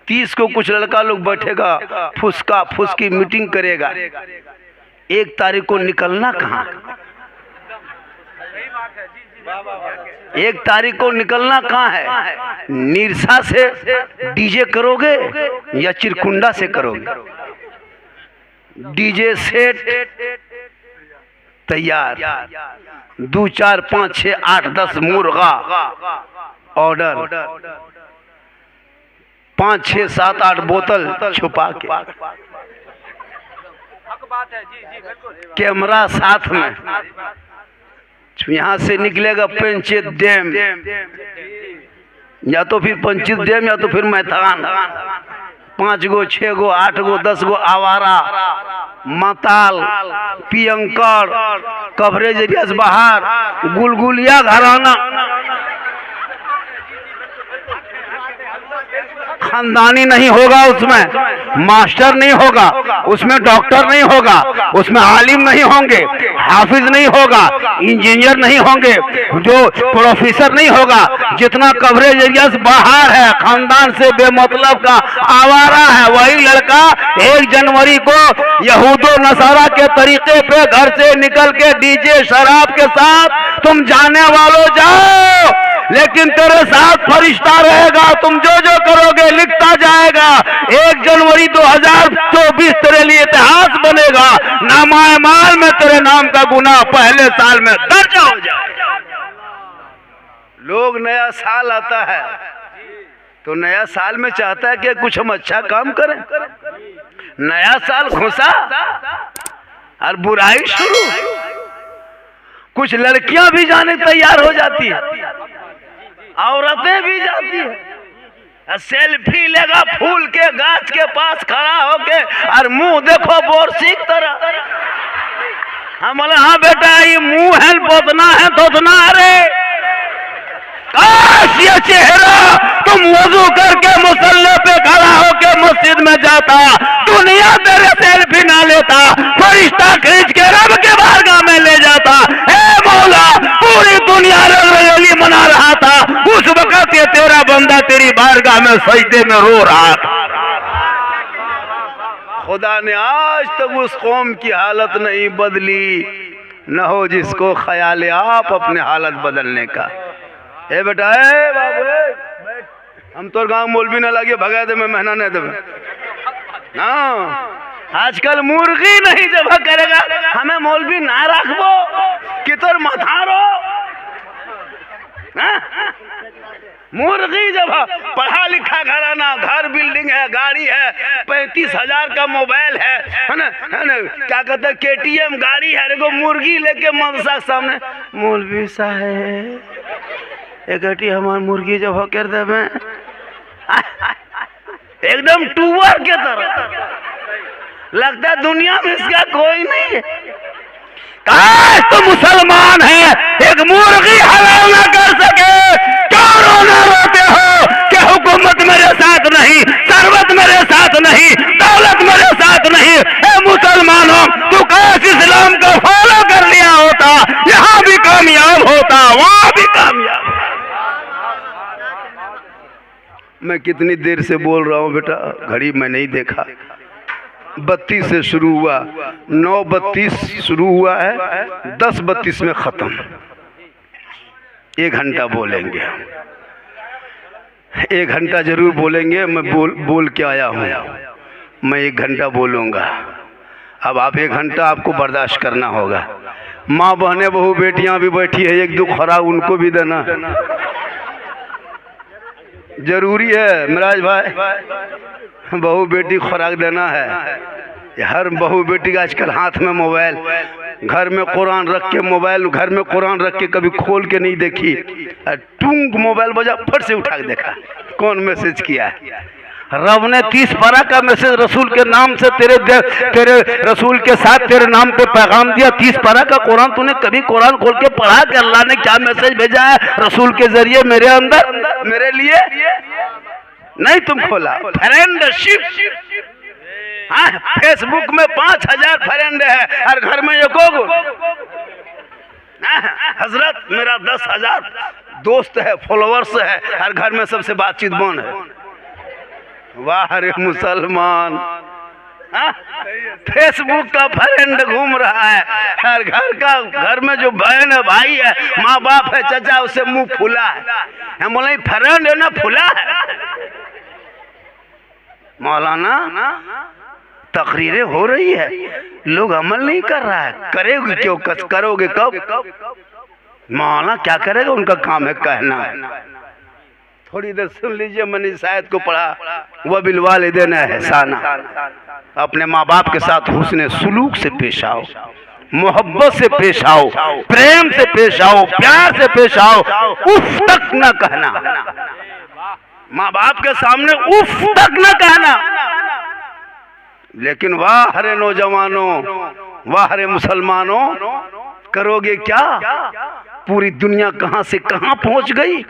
30 को कुछ लड़का लोग बैठेगा, फुसका फुसकी मीटिंग करेगा। 1 तारीख को निकलना कहाँ? 1 तारीख को निकलना कहाँ है? निरसा से डीजे करोगे या चिरकुंडा से करोगे? डीजे सेट तैयार, 2 4 5 6 8 10 मुर्गा ऑर्डर, 5 6 7 8 बोतल छुपा के, कैमरा साथ में। यहाँ से निकलेगा पंचायत डैम, या तो फिर पंचायत डैम या तो फिर मैदान। 5 गो 6 गो 8 गो 10 गो आवारा माताल पियंकर कवरेज एरिया से बाहर, गुलगुलिया घराना, खानदानी नहीं होगा उसमें, मास्टर नहीं होगा उसमें, डॉक्टर नहीं होगा उसमें, आलिम नहीं होंगे, हाफिज नहीं होगा, इंजीनियर नहीं होंगे, जो प्रोफेसर नहीं होगा। जितना कवरेज एरिया से बाहर है, खानदान से बेमतलब का आवारा है, वही लड़का 1 जनवरी को यहूदो नसारा के तरीके पे घर से निकल के डीजे शराब के साथ, तुम जाने वालों जाओ, लेकिन तेरे साथ फरिश्ता रहेगा, तुम जो जो करोगे लिखता जाएगा। 1 जनवरी 2024 तेरे लिए इतिहास बनेगा, नामाएमाल में तेरे नाम का गुनाह पहले साल में दर्ज हो जाएगा। लोग नया साल आता है तो नया साल में चाहता है कि कुछ हम अच्छा काम करें। नया साल घुसा और बुराई शुरू। कुछ लड़कियां भी जाने तैयार हो जाती है, औरतें भी जाती है, सेल्फी लेगा फूल के गाछ के पास खड़ा होके और मुंह देखो बोरसी की तरह। हम बोले हाँ बेटा ये मुंह है बोतना है दोतना। अरे काश ये चेहरा तुम वजू करके मुसल्ले पे खड़ा होके मस्जिद में जाता, दुनिया तेरे सेल्फी ना लेता, फरिश्ता खींच के रब के बारगाह में ले जाता। हे मौला, पूरी दुनिया रंगरंगोली मना रहा था, उस वक्त ये तेरा बंदा तेरी बारगाह में सजदे में रो रहा था। खुदा ने आज तक उस कौम की हालत नहीं बदली, न हो जिसको ख्याल आप अपने हालत बदलने का। ए बेटा ए बाबू हम तो गाँव मौलवी न लगे भगा दे मैं महीना नहीं देवे। हाँ आजकल मुर्गी नहीं जब करेगा, हमें मौलवी ना रखबो कि तोर मथारो। मुर्गी जब पढ़ा लिखा घराना, घर बिल्डिंग है, गाड़ी है, 35,000 का मोबाइल है ना, क्या कहते हैं KTM गाड़ी है, एगो मुर्गी लेके मदरसा सामने, मौलवी साहब एक हमार मुर्गी जब कर दे में एकदम टूवर के तरह लगता है दुनिया में इसका कोई नहीं है। काश तो मुसलमान है, एक मुर्गी हलाल ना कर सके। क्यों रोना रोते हो कि हुकूमत मेरे साथ नहीं, सरवत मेरे साथ नहीं, दौलत मेरे साथ नहीं। ए मुसलमानों, तू काश इस्लाम को फॉलो कर लिया होता, यहाँ भी कामयाब होता, वहाँ भी कामयाब। मैं कितनी देर से बोल रहा हूँ बेटा, घड़ी में नहीं देखा। 32 से शुरू हुआ, 9:32 शुरू हुआ है, 10:32 में ख़त्म। 1 घंटा बोलेंगे, 1 घंटा जरूर बोलेंगे। मैं बोल के आया हूँ, मैं 1 घंटा बोलूँगा। अब आप 1 घंटा आपको बर्दाश्त करना होगा। माँ बहनें बहू बेटियाँ भी बैठी है, 1-2 खुराक उनको भी देना जरूरी है। मिराज भाई, बहू बेटी खुराक देना है। हर बहू बेटी का आजकल हाथ में मोबाइल, घर में कुरान रख के मोबाइल, घर में कुरान रख के कभी खोल के नहीं देखी, टूंग मोबाइल बजा फट से उठा के देखा कौन मैसेज किया है। रब ने 30 पारा का मैसेज रसूल के नाम से तेरे रसूल के साथ तेरे नाम पे पैगाम दिया। 30 पारा का कुरान तूने कभी कुरान खोल के पढ़ा कि अल्लाह ने क्या मैसेज भेजा है रसूल के जरिए मेरे अंदर, मेरे लिए? नहीं तुम खोला। फ्रेंडशिप, हाँ फेसबुक में 5000 फ्रेंड है और घर में एको हजरत मेरा 10,000 दोस्त है, फॉलोवर्स है और घर में सबसे बातचीत बंद है। वाह रे मुसलमान। फेसबुक का फ्रेंड घूम रहा है, हर घर में जो बहन है, भाई है, माँ बाप है, चाचा, उसे मुंह फुला है। हम बोले फ्रेंड है ना, फुला है। मौलाना तकरीरें हो रही है, लोग अमल नहीं कर रहा है। करेगी क्यों, करोगे कब? मौलाना क्या करेगा, उनका काम है कहना। थोड़ी देर सुन लीजिए, मैंने शायद को पढ़ा, वह बिलवालिदैन एहसाना, अपने माँ बाप के साथ हुस्ने सुलूक से पेश आओ, मोहब्बत से पेश आओ, प्रेम से पेश आओ, प्यार से पेश आओ, उफ तक न कहना। माँ बाप के सामने उफ तक न कहना। लेकिन वाह रे नौजवानों, वाह रे मुसलमानों, करोगे क्या? पूरी दुनिया कहां से कहां पहुंच गई।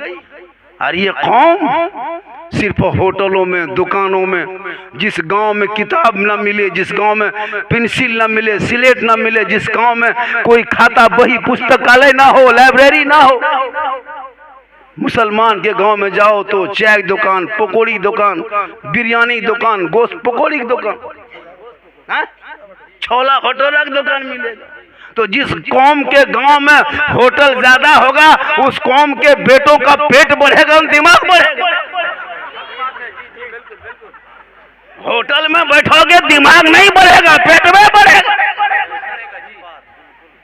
और ये कौम सिर्फ होटलों में, दुकानों में, जिस गांव में किताब ना मिले, जिस गांव में पेंसिल ना मिले, स्लेट ना मिले, जिस गांव में कोई खाता बही पुस्तकालय ना हो, लाइब्रेरी ना हो, मुसलमान के गांव में जाओ तो चाय दुकान, पकौड़ी दुकान, बिरयानी दुकान, गोश्त पकौड़ी की दुकान, छोला भटूरा की दुकान मिलेगा। तो जिस कौम के गांव में होटल ज्यादा होगा, उस कौम के बेटों का पेट बढ़ेगा, दिमाग बढ़ेगा। होटल में बैठोगे दिमाग नहीं बढ़ेगा, पेट में बढ़ेगा।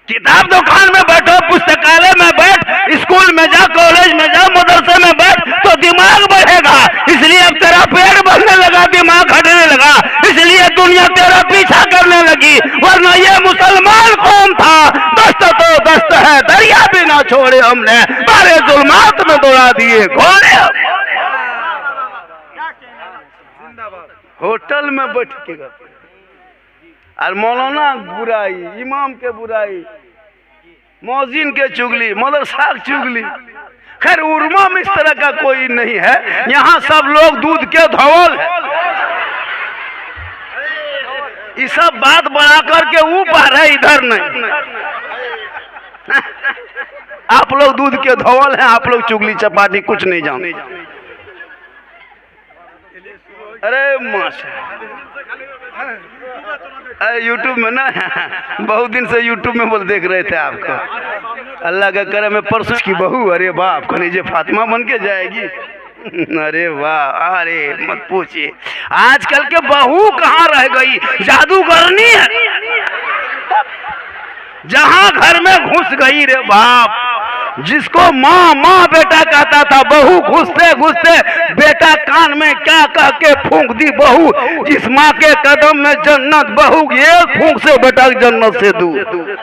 किताब दुकान में बैठो, पुस्तकालय में बैठ, स्कूल में जा, कॉलेज में जा, मदरसे में बैठ, तो दिमाग बढ़ेगा। इसलिए अब तेरा पेट बढ़ने लगा, दिमाग हटने लगा, इसलिए दुनिया तेरा पीछा करने लगी। वरना ये मुसलमान कौम था, दस्त तो दस्त है, दरिया भी ना छोड़े हमने, सारे जुल्मात में दौड़ा दिए घोड़े। होटल में बैठ के और मौलाना बुराई, इमाम के बुराई, मौजिन के चुगली, मदरसा की चुगली। खैर उर्मा में इस तरह का कोई नहीं है, यहाँ सब लोग दूध के धवल है। ये सब बात बढ़ा करके ऊपर है, इधर नहीं। आप लोग दूध के धवल हैं, आप लोग चुगली चपाटी कुछ नहीं जानते। अरे माशा यूट्यूब में ना, बहुत दिन से यूट्यूब में बोल देख रहे थे आपको। अल्लाह का करे मैं परसों की बहू, अरे बाप खनीजे फातिमा बन के जाएगी। अरे वाह, अरे मत पूछिए, आजकल के बहू कहाँ रह गई, जादूगरनी है। जहाँ घर में घुस गई रे बाप, जिसको माँ माँ बेटा कहता था, बहू घुसते घुसते बेटा कान में क्या कह के फूंक दी बहू। जिस माँ के कदम में जन्नत, बहू ये फूंक से बेटा जन्नत से दूर।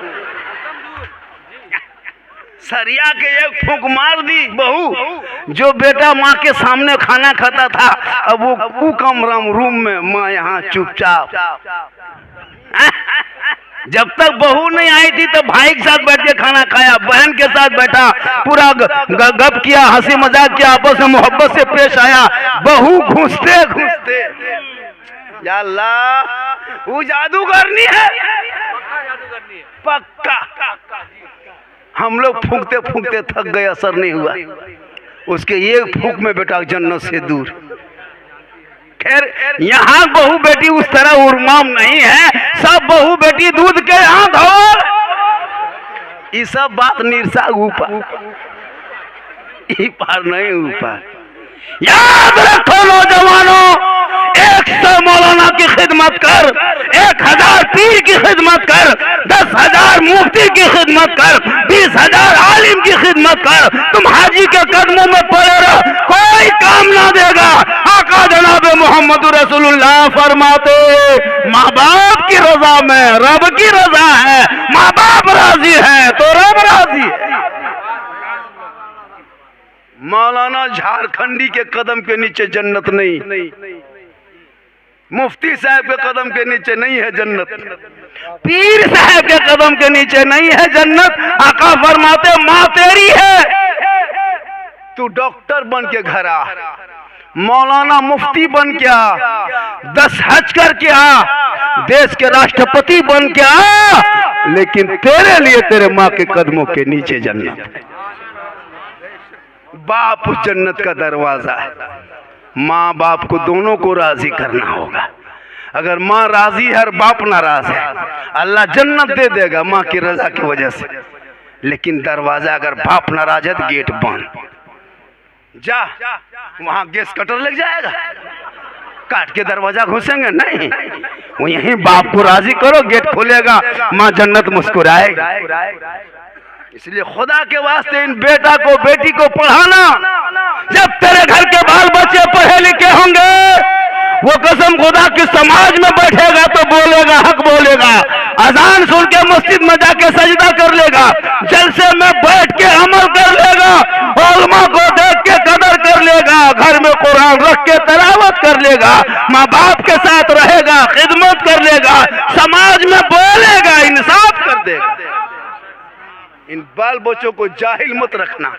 सरिया के एक फूंक मार दी बहू। जो बेटा माँ के सामने खाना खाता था, अब वो कमरम रूम में, माँ यहाँ चुपचाप। जब तक बहू नहीं आई थी तो भाई के साथ बैठ के खाना खाया, बहन के साथ बैठा, पूरा गप किया, हंसी मजाक किया, आपस में मोहब्बत से पेश आया। बहू घुसते घुसते, या अल्लाह, वो जादूगरनी है पक्का। हम लोग फूंकते फूंकते थक गए, असर नहीं हुआ। उसके एक फूंक में बेटा जन्नत से दूर। खैर यहाँ बहू बेटी उस तरह उर्माम नहीं है, सब बहू बेटी दूध के यहाँ धोल। ये सब बात निरसा ऊपर, पार नहीं ऊपर। याद रखो नौजवानों, 100 मौलाना की खिदमत कर, 1000 पीर की खिदमत कर, 10,000 मुफ्ती की खिदमत कर, 20,000 आलिम की खिदमत कर। तुम हाजी के कदमों में पड़े रहो, कोई काम ना देगा। आका जनाब मोहम्मद रसूलुल्लाह फरमाते, माँ बाप की रजा में रब की रजा है। माँ बाप राजी है तो रब राजी है। मौलाना झारखंडी के कदम के नीचे जन्नत नहीं, मुफ्ती साहब के कदम के नीचे नहीं है जन्नत, पीर साहब के कदम के नीचे नहीं है जन्नत। आका फरमाते, माँ तेरी है, तू डॉक्टर बन के घर आ, मौलाना मुफ्ती बन के आ, 10 हज करके आ, देश के राष्ट्रपति बन के आ, लेकिन तेरे लिए तेरे माँ के कदमों के नीचे जन्नत है। बाप उस जन्नत का दरवाजा है। माँ बाप को दोनों को राजी करना होगा। अगर माँ राजी है और बाप नाराज है, अल्लाह जन्नत दे देगा माँ की रजा की वजह से। लेकिन दरवाजा अगर बाप नाराज है तो गेट बंद। जा वहां गैस कटर लग जाएगा, काट के दरवाजा घुसेंगे नहीं, वो यहीं बाप को राजी करो, गेट खोलेगा, माँ जन्नत मुस्कुराएगी। इसलिए खुदा के वास्ते इन बेटा को बेटी को पढ़ाना। जब तेरे घर के बाल बच्चे पढ़े लिखे होंगे, वो कसम खुदा की समाज में बैठेगा तो बोलेगा, हक बोलेगा। अजान सुन के मस्जिद में जाके सजदा कर लेगा, जलसे में बैठ के अमल कर लेगा, उलमा को देख के कदर कर लेगा, घर में कुरान रख के तिलावत कर लेगा, माँ बाप के साथ रहेगा, खिदमत कर लेगा, समाज में बोलेगा, इंसाफ कर देगा। इन बाल बच्चों को जाहिल मत रखना।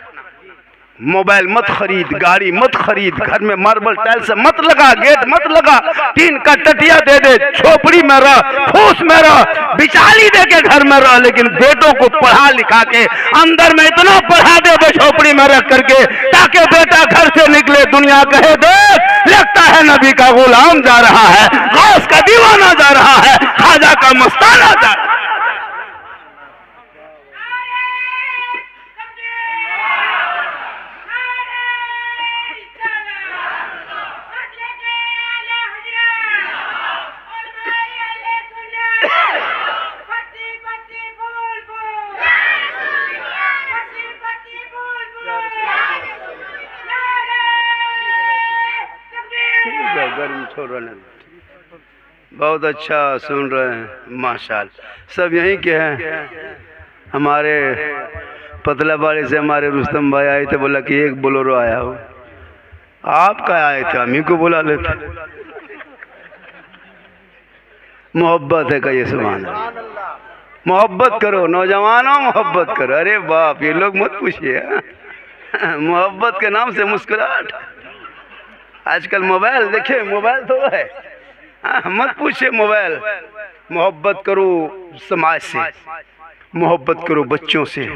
मोबाइल मत खरीद, गाड़ी मत खरीद, घर में मार्बल टाइल्स मत लगा, गेट मत लगा, टीन का टटिया दे दे, झोपड़ी में रह, फूस में रह, बिचाली दे के घर में रह, लेकिन बेटों को पढ़ा लिखा के अंदर में इतना पढ़ा दे झोपड़ी में रख करके, ताकि बेटा घर से निकले दुनिया कहे देख लगता है नबी का गुलाम जा रहा है, गौस का दीवाना जा रहा है, खाजा का मस्ताना जा रहा है। गर्मी छोड़ रहे, बहुत अच्छा सुन रहे हैं माशाल्लाह। सब यहीं के हैं। हमारे पतलाबाड़ी से हमारे रुस्तम भाई आए थे, बोला कि एक बोलेरो आया हो। आप क्या आए थे, हम ही को बुला लेते। मोहब्बत है का ये सुभान अल्लाह। मोहब्बत करो नौजवानों, मोहब्बत करो। अरे बाप, ये लोग मत पूछिए, मोहब्बत के नाम से मुस्कुराहट। आजकल मोबाइल देखिए, मोबाइल तो है, मत पूछिए मोबाइल। मोहब्बत करो समाज से, मोहब्बत करो बच्चों से,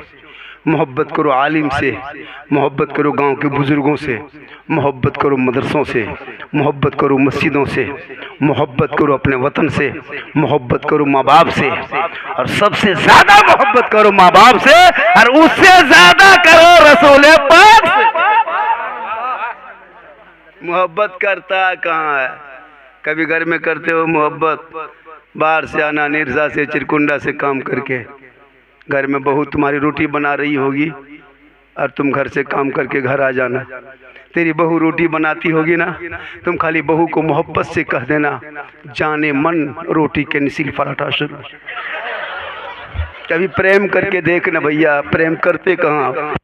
मोहब्बत करो आलिम से, मोहब्बत करो गांव के बुजुर्गों से, मोहब्बत करो मदरसों से, मोहब्बत करो मस्जिदों से, मोहब्बत करो अपने वतन से, मोहब्बत करो माँ बाप से, और सबसे ज्यादा मोहब्बत करो माँ बाप से, और उससे ज्यादा करो रसूल पाक से। मोहब्बत करता कहाँ है? कभी घर में करते हो मोहब्बत? बाहर से आना, निर्जा से, चिरकुंडा से काम करके, घर में बहू तुम्हारी रोटी बना रही होगी और तुम घर से काम करके घर आ जाना। तेरी बहू रोटी बनाती होगी ना, तुम खाली बहू को मोहब्बत से कह देना, जाने मन रोटी के नसील पराठा शुरू। कभी प्रेम करके देखना भैया, प्रेम करते कहाँ?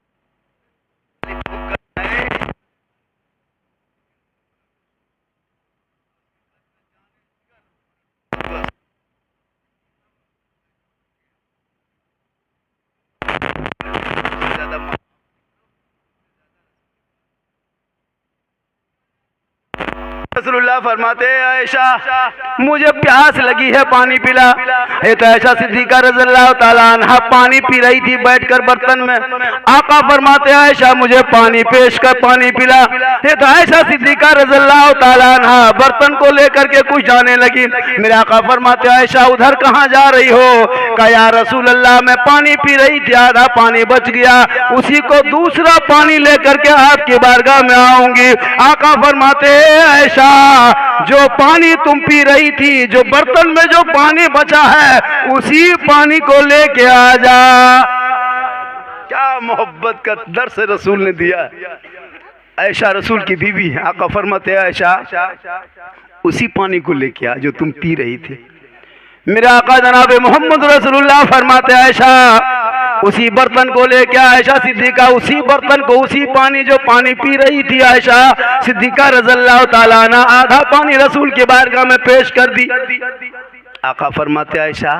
रसूलुल्लाह फरमाते हैं, आयशा मुझे प्यास लगी है, पानी पिला। ये तो आयशा सिद्दीका रज़ियल्लाहु ताला अन्हा पानी पी रही थी बैठकर बर्तन में। आका फरमाते हैं, आयशा मुझे पानी पेश कर, पानी पिला। ये तो आयशा सिद्दीका रज़ियल्लाहु ताला अन्हा बर्तन को लेकर के कुछ जाने लगी। मेरे आका फरमाते हैं, आयशा उधर कहाँ जा रही हो? कहा या रसूल अल्लाह मैं पानी पी रही थी, आधा पानी बच गया, उसी को दूसरा पानी लेकर के आपकी बारगाह में आऊंगी। आका फरमाते हैं, आयशा जो पानी तुम पी रही थी, जो बर्तन में जो पानी बचा है, उसी पानी को लेके आ जा। क्या मोहब्बत का दर्स रसूल ने दिया। आयशा रसूल की बीवी है। आका फरमाते हैं, आयशा उसी पानी को लेके आ जो तुम पी रही थी। मेरे आका जनाब मोहम्मद रसूलुल्लाह फरमाते हैं, आयशा उसी बर्तन को लेके आयशा सिद्दीका, उसी बर्तन को, उसी पानी जो पानी पी रही थी आयशा सिद्दीका रज़ियल्लाहु ताला अन्हा, आधा पानी रसूल के बारगाह में पेश कर दी। आका फरमाते आयशा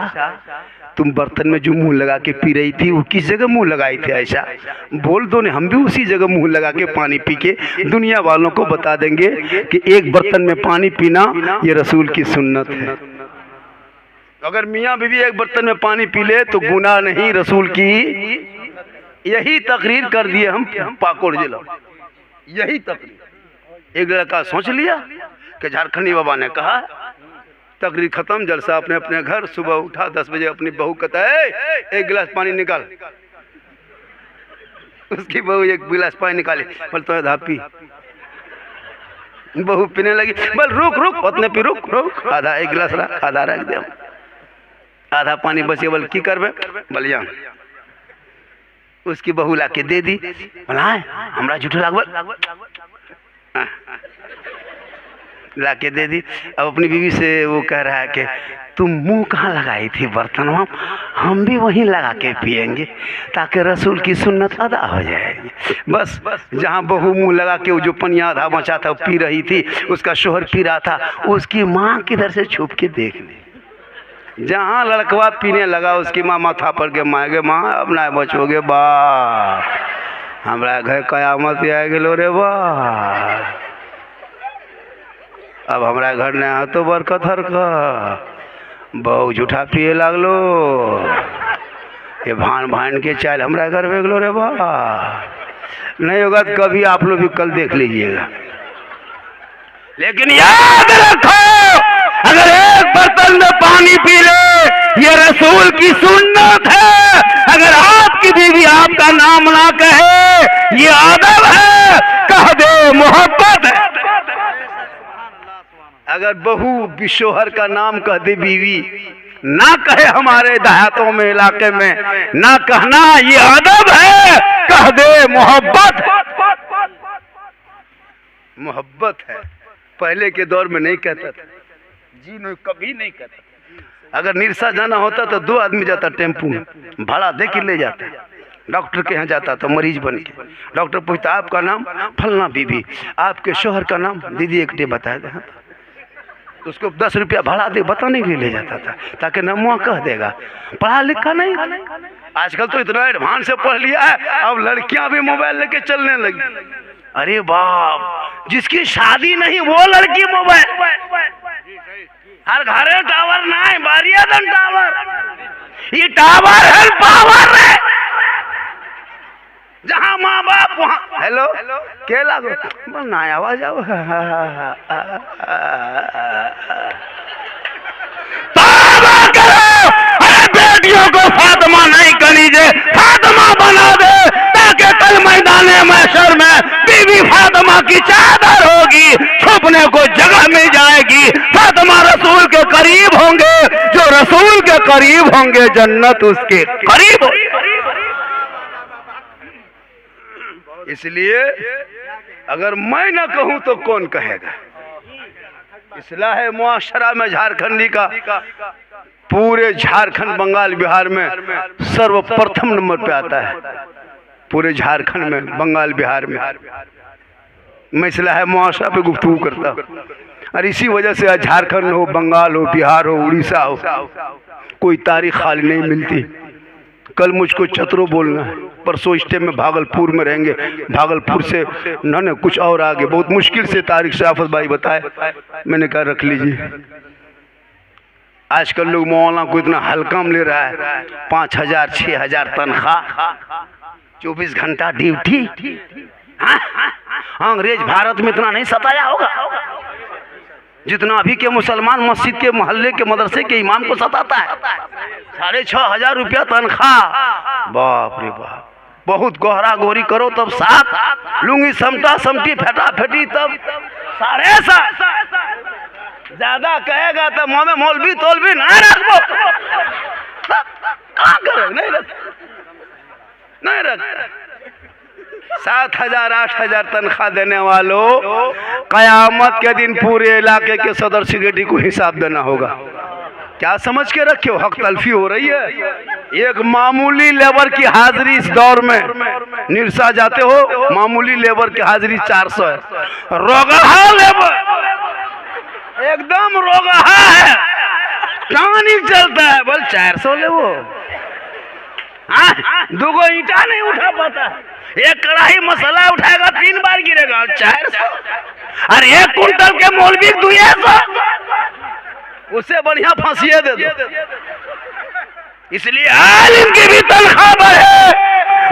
तुम बर्तन में जो मुंह लगा के पी रही थी वो किस जगह मुंह लगाई थी? आयशा बोल दो ने, हम भी उसी जगह मुंह लगा के पानी पी के दुनिया वालों को बता देंगे कि एक बर्तन में पानी पीना ये रसूल की सुन्नत है। अगर मियाँ बीवी एक बर्तन में पानी पी ले तो गुनाह नहीं, रसूल की यही तकरीर कर दिए हम पाकुड़ जिला, यही तकरीर। एक लड़का सोच लिया कि झारखंडी बाबा ने कहा तकरीर खत्म, जलसा अपने अपने घर। सुबह उठा 10 बजे, अपनी बहू कहता है एक गिलास पानी निकाल। उसकी बहू एक गिलास पानी निकाली, बोल तो आधा पी। बहू पीने लगी, बोल रुक रुक उतने पी, रुक रुक, आधा एक गिलास रख, आधा रख दे, आधा पानी बचे, बोल की करबे, बलिया। उसकी बहू ला के दे दी, बोला हमरा झूठ लागल, ला के दे दी। अब अपनी बीवी से वो कह रहा है कि तुम मुंह कहाँ लगाई थी बर्तन में, हम भी वहीं लगा के पिएंगे ताकि रसूल की सुन्नत अदा हो जाएगी। बस जहाँ बहू मुंह लगा के वो जो पनिया आधा बचा था पी रही थी, उसका शोहर पी रहा था, उसकी माँ किधर से छुप के देख ली। जहाँ लड़कवा पीने लगा, उसकी माँ माथा पर के माँ गे माँ अब ना बचोगे बा, हमारा घर कयामत आ गलो रे बा, अब हमारा घर ने आ तो बरकत हर का बहु झूठा पिए लगलो, ये भान भान के चाल हमारा घर भेगलो रे बा। नहीं होगा तो कभी आप लोग भी कल देख लीजिएगा। लेकिन याद रखो, अगर एक बर्तन में पानी पी ले ये रसूल की सुन्नत है। अगर आपकी बीवी आपका नाम ना कहे ये अदब है, कह दे मोहब्बत है। अगर बहू शोहर का नाम कह दे, बीवी ना कहे हमारे देहातों में इलाके में ना कहना ये अदब है, कह दे मोहब्बत। मोहब्बत है, पहले के दौर में नहीं कहता था जी, नहीं कभी नहीं कहता। अगर निरसा जाना होता तो 2 आदमी जाता टेम्पू में, भाड़ा दे के ले जाते। डॉक्टर के यहाँ जाता तो मरीज बन के, डॉक्टर पूछता आपका नाम, फलना बीबी, आपके शोहर का नाम, दीदी एक डे बताया था, तो उसको 10 रुपया भाड़ा दे बताने के लिए ले जाता था ताकि नमुआ कह देगा। पढ़ा लिखा नहीं, आजकल तो इतना एडवांस से पढ़ लिया है, अब लड़कियां भी मोबाइल लेके चलने लगी। अरे बाप, जिसकी शादी नहीं वो लड़की मोबाइल, हर घरे टावर ना है, बारियादन टावर, ये टावर है पावर है, जहाँ माँ बाप वहाँ। हेलो के लागो ना आवाज आओ, बेटियों को फातिमा नहीं करीजे, फातिमा बना दे ताकि कल मैदान महशर में बीवी फातिमा की चादर होगी, छुपने को जगह मिल जाएगी। फातिमा रसूल के करीब होंगे, जो रसूल के करीब होंगे जन्नत उसके करीब होगी। इसलिए अगर मैं न कहूं तो कौन कहेगा। इस्लाह मुआशरा में झारखंडी का पूरे झारखंड बंगाल बिहार में सर्वप्रथम नंबर पे आता है, पूरे झारखंड में बंगाल बिहार में। मैं इस्लाह मुआशरा पे गुफ्तगू करता हूँ, और इसी वजह से आज झारखंड हो, बंगाल हो, बिहार हो, उड़ीसा हो, कोई तारीख खाली नहीं मिलती। कल मुझको चतरो बोलना है, परसों इस टाइम में भागलपुर में रहेंगे, भागलपुर से न कुछ और आगे, बहुत मुश्किल से तारीख शराफत भाई बताए, मैंने कहा रख लीजिए। आजकल लोग मौलाना को इतना हल्का में ले रहा है, 5,000 6,000 तनख्वाह, 24 घंटा ड्यूटी। अंग्रेज भारत में इतना नहीं सताया होगा जितना अभी के मुसलमान मस्जिद के मोहल्ले के मदरसे के इमाम को सताता है। 6,500 रुपया तनख्वाह, बाप रे बाप। बहुत गहरा गोरी करो तब 7, लुंगी समटा समटी फेटा फेटी तब 7.5। ज्यादा कहेगा तो मुँह में मौलवी तोलवी ना रखो, नहीं रखता। 7,000 8,000 तनख्वाह देने वालों, कयामत के दिन पूरे इलाके के सदर सेक्रेटरी को हिसाब देना होगा। क्या समझ के रखे हो, हक तलफी हो रही है। एक मामूली लेबर की हाजिरी इस दौर में, निरसा जाते हो मामूली लेबर की हाजिरी 400 है। रोगहा लेबर, एकदम रोगहा है, कहाँ नहीं चलता है, बोल 400 ले वो। 2 ईंटा नहीं उठा पाता, एक कड़ाही मसाला उठाएगा 3 बार गिरेगा, 400। और 1 कुंटल के मौलवी 200, उससे बढ़िया फांसिए दे दो। इसलिए आलिम की भी तनख्वाह बढ़े,